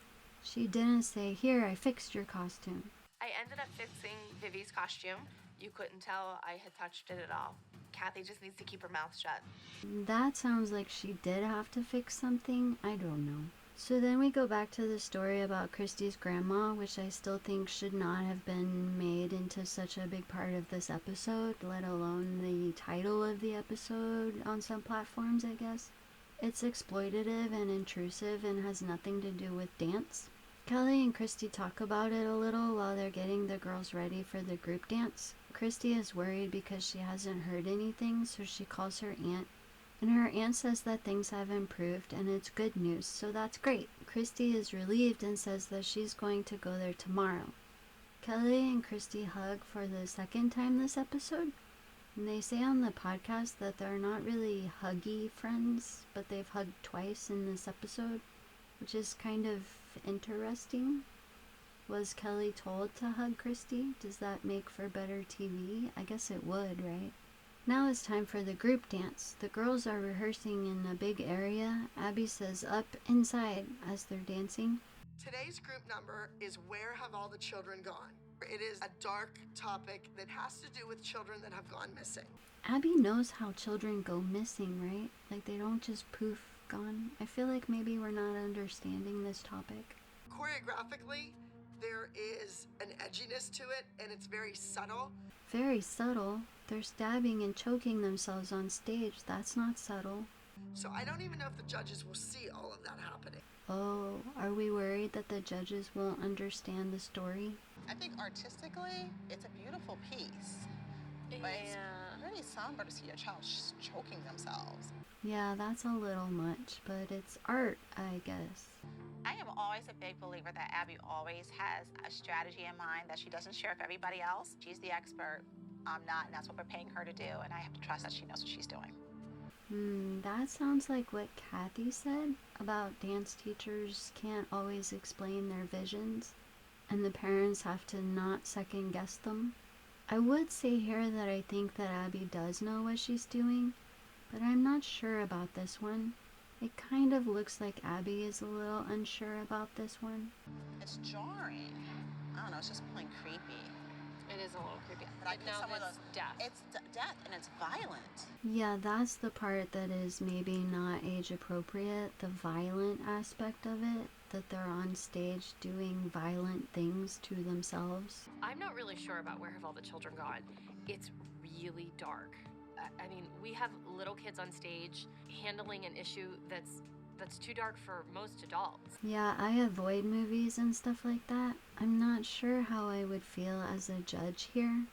She didn't say, here, I fixed your costume. I ended up fixing Vivi's costume. You couldn't tell I had touched it at all. Kathy just needs to keep her mouth shut. That sounds like she did have to fix something. I don't know. So then we go back to the story about Christy's grandma, which I still think should not have been made into such a big part of this episode, let alone the title of the episode on some platforms, I guess. It's exploitative and intrusive and has nothing to do with dance. Kelly and Christy talk about it a little while they're getting the girls ready for the group dance. Christy is worried because she hasn't heard anything, so she calls her aunt. And her aunt says that things have improved and it's good news, so that's great. Christy is relieved and says that she's going to go there tomorrow. Kelly and Christy hug for the second time this episode. And they say on the podcast that they're not really huggy friends, but they've hugged twice in this episode, which is kind of interesting. Was Kelly told to hug Christy? Does that make for better TV? I guess it would, right? Now it's time for the group dance. The girls are rehearsing in a big area. Abby says up inside as they're dancing. Today's group number is Where Have All the Children Gone? It is a dark topic that has to do with children that have gone missing. Abby knows how children go missing, right? Like they don't just poof gone. I feel like maybe we're not understanding this topic. Choreographically, there is an edginess to it and it's very subtle. Very subtle. They're stabbing and choking themselves on stage. That's not subtle. So I don't even know if the judges will see all of that happening. Oh, are we worried that the judges won't understand the story? I think artistically, it's a beautiful piece. But it's really somber to see a child choking themselves. Yeah, that's a little much, but it's art, I guess. I am always a big believer that Abby always has a strategy in mind that she doesn't share with everybody else. She's the expert. I'm not, and that's what we're paying her to do, and I have to trust that she knows what she's doing. That sounds like what Kathy said about dance teachers can't always explain their visions, and the parents have to not second guess them. I would say here that I think that Abby does know what she's doing, but I'm not sure about this one. It kind of looks like Abby is a little unsure about this one. It's jarring. I don't know, it's just plain creepy. It is a little creepy. But I think now some of it's those death. It's death and it's violent. Yeah, that's the part that is maybe not age appropriate, the violent aspect of it, that they're on stage doing violent things to themselves. I'm not really sure about Where Have All the Children Gone. It's really dark. I mean, we have little kids on stage handling an issue that's too dark for most adults. Yeah, I avoid movies and stuff like that. I'm not sure how I would feel as a judge here.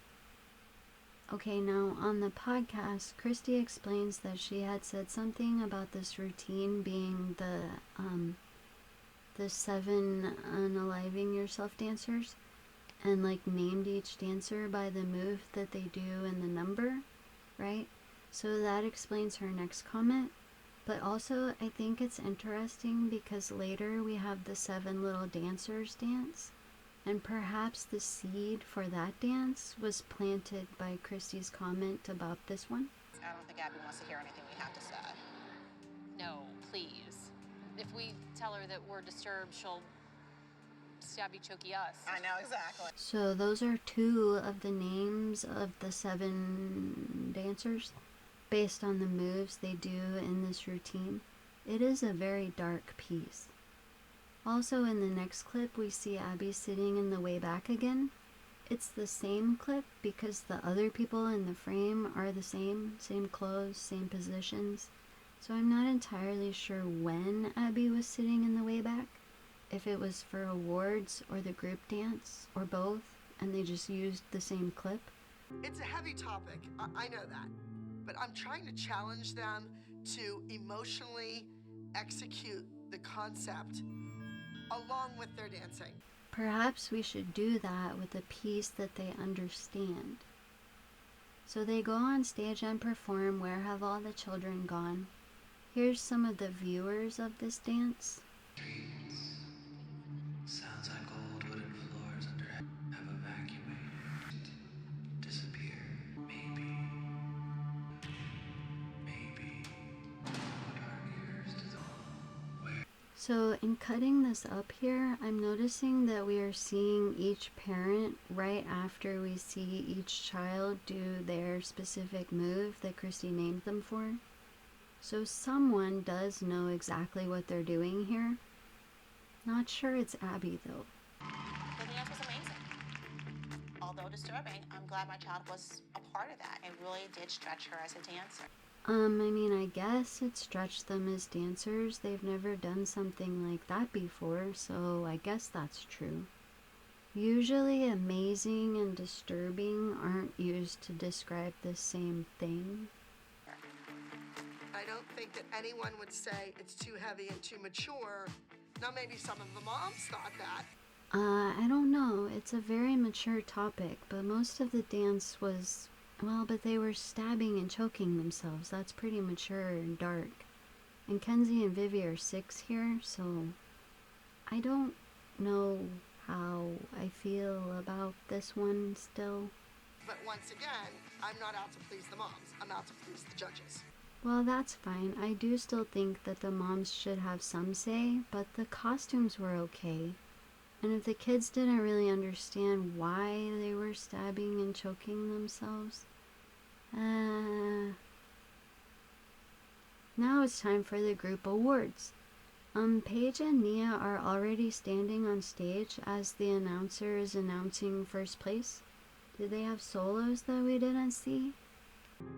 Okay, now on the podcast, Christy explains that she had said something about this routine being the 7 unaliving yourself dancers, and like named each dancer by the move that they do and the number, right? So that explains her next comment. But also, I think it's interesting because later we have the 7 little dancers dance, and perhaps the seed for that dance was planted by Christy's comment about this one. I don't think Abby wants to hear anything we have to say. No, please. If we tell her that we're disturbed, she'll stabby chokey us. I know, exactly. So those are 2 of the names of the 7 dancers based on the moves they do in this routine. It is a very dark piece. Also in the next clip we see Abby sitting in the way back again. It's the same clip because the other people in the frame are the same clothes, same positions. So I'm not entirely sure when Abby was sitting in the way back, if it was for awards or the group dance or both, and they just used the same clip. It's a heavy topic, I know that. But I'm trying to challenge them to emotionally execute the concept along with their dancing. Perhaps we should do that with a piece that they understand. So they go on stage and perform Where Have All the Children Gone? Here's some of the viewers of this dance. Sounds like old wooden floors under have evacuated, disappeared. Maybe. Dark years to the where. So in cutting this up here, I'm noticing that we are seeing each parent right after we see each child do their specific move that Christi named them for. So someone does know exactly what they're doing here. Not sure it's Abby though. The dance was amazing. Although disturbing, I'm glad my child was a part of that. It really did stretch her as a dancer. I mean, I guess it stretched them as dancers. They've never done something like that before, so I guess that's true. Usually amazing and disturbing aren't used to describe the same thing. I don't think that anyone would say it's too heavy and too mature. Now, maybe some of the moms thought that. I don't know. It's a very mature topic, but most of the dance was, well, but they were stabbing and choking themselves. That's pretty mature and dark. And Kenzie and Vivi are 6 here, so I don't know how I feel about this one still. But once again, I'm not out to please the moms. I'm out to please the judges. Well, that's fine. I do still think that the moms should have some say, but the costumes were okay. And if the kids didn't really understand why they were stabbing and choking themselves, now it's time for the group awards. Paige and Nia are already standing on stage as the announcer is announcing first place. Do they have solos that we didn't see?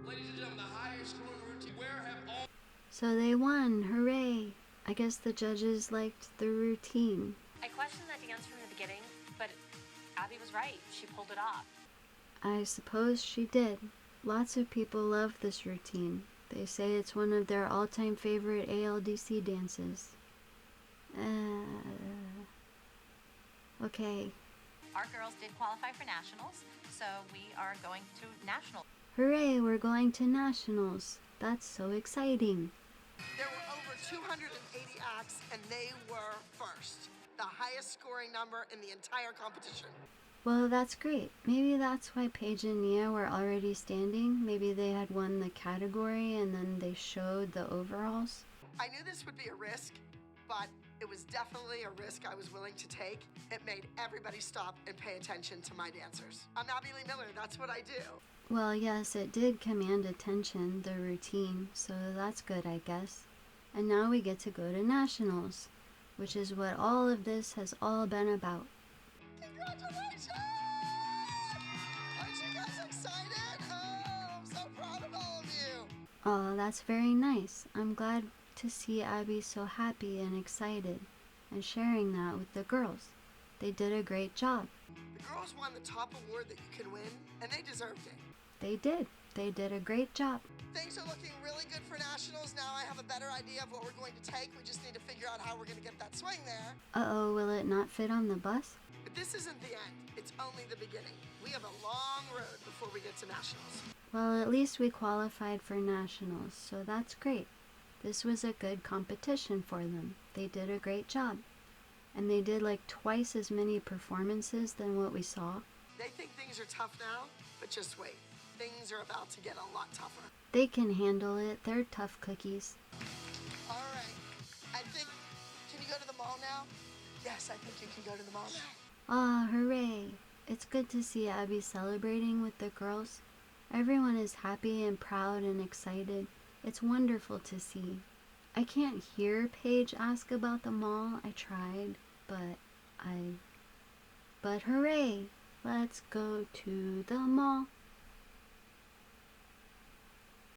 Ladies and gentlemen, the highest scoring routine. Where have all. So they won, hooray! I guess the judges liked the routine. I questioned that dance from the beginning, but Abby was right. She pulled it off. I suppose she did. Lots of people love this routine. They say it's one of their all-time favorite ALDC dances. Okay. Our girls did qualify for nationals, so we are going to nationals. Hooray, we're going to nationals. That's so exciting. There were over 280 acts, and they were first. The highest scoring number in the entire competition. Well, that's great. Maybe that's why Paige and Nia were already standing. Maybe they had won the category and then they showed the overalls. I knew this would be a risk, but it was definitely a risk I was willing to take. It made everybody stop and pay attention to my dancers. I'm Abby Lee Miller, that's what I do. Well, yes, it did command attention, the routine, so that's good, I guess. And now we get to go to nationals, which is what all of this has all been about. Congratulations! Aren't you guys excited? Oh, I'm so proud of all of you. Oh, that's very nice. I'm glad to see Abby so happy and excited and sharing that with the girls. They did a great job. The girls won the top award that you can win, and they deserved it. They did. They did a great job. Things are looking really good for nationals. Now I have a better idea of what we're going to take. We just need to figure out how we're going to get that swing there. Uh-oh, will it not fit on the bus? But this isn't the end. It's only the beginning. We have a long road before we get to nationals. Well, at least we qualified for nationals, so that's great. This was a good competition for them. They did a great job. And they did like twice as many performances than what we saw. They think things are tough now, but just wait. Things are about to get a lot tougher. They can handle it. They're tough cookies. All right. I think, can you go to the mall now? Yes, I think you can go to the mall now. Ah, hooray. It's good to see Abby celebrating with the girls. Everyone is happy and proud and excited. It's wonderful to see. I can't hear Paige ask about the mall. I tried, but hooray. Let's go to the mall.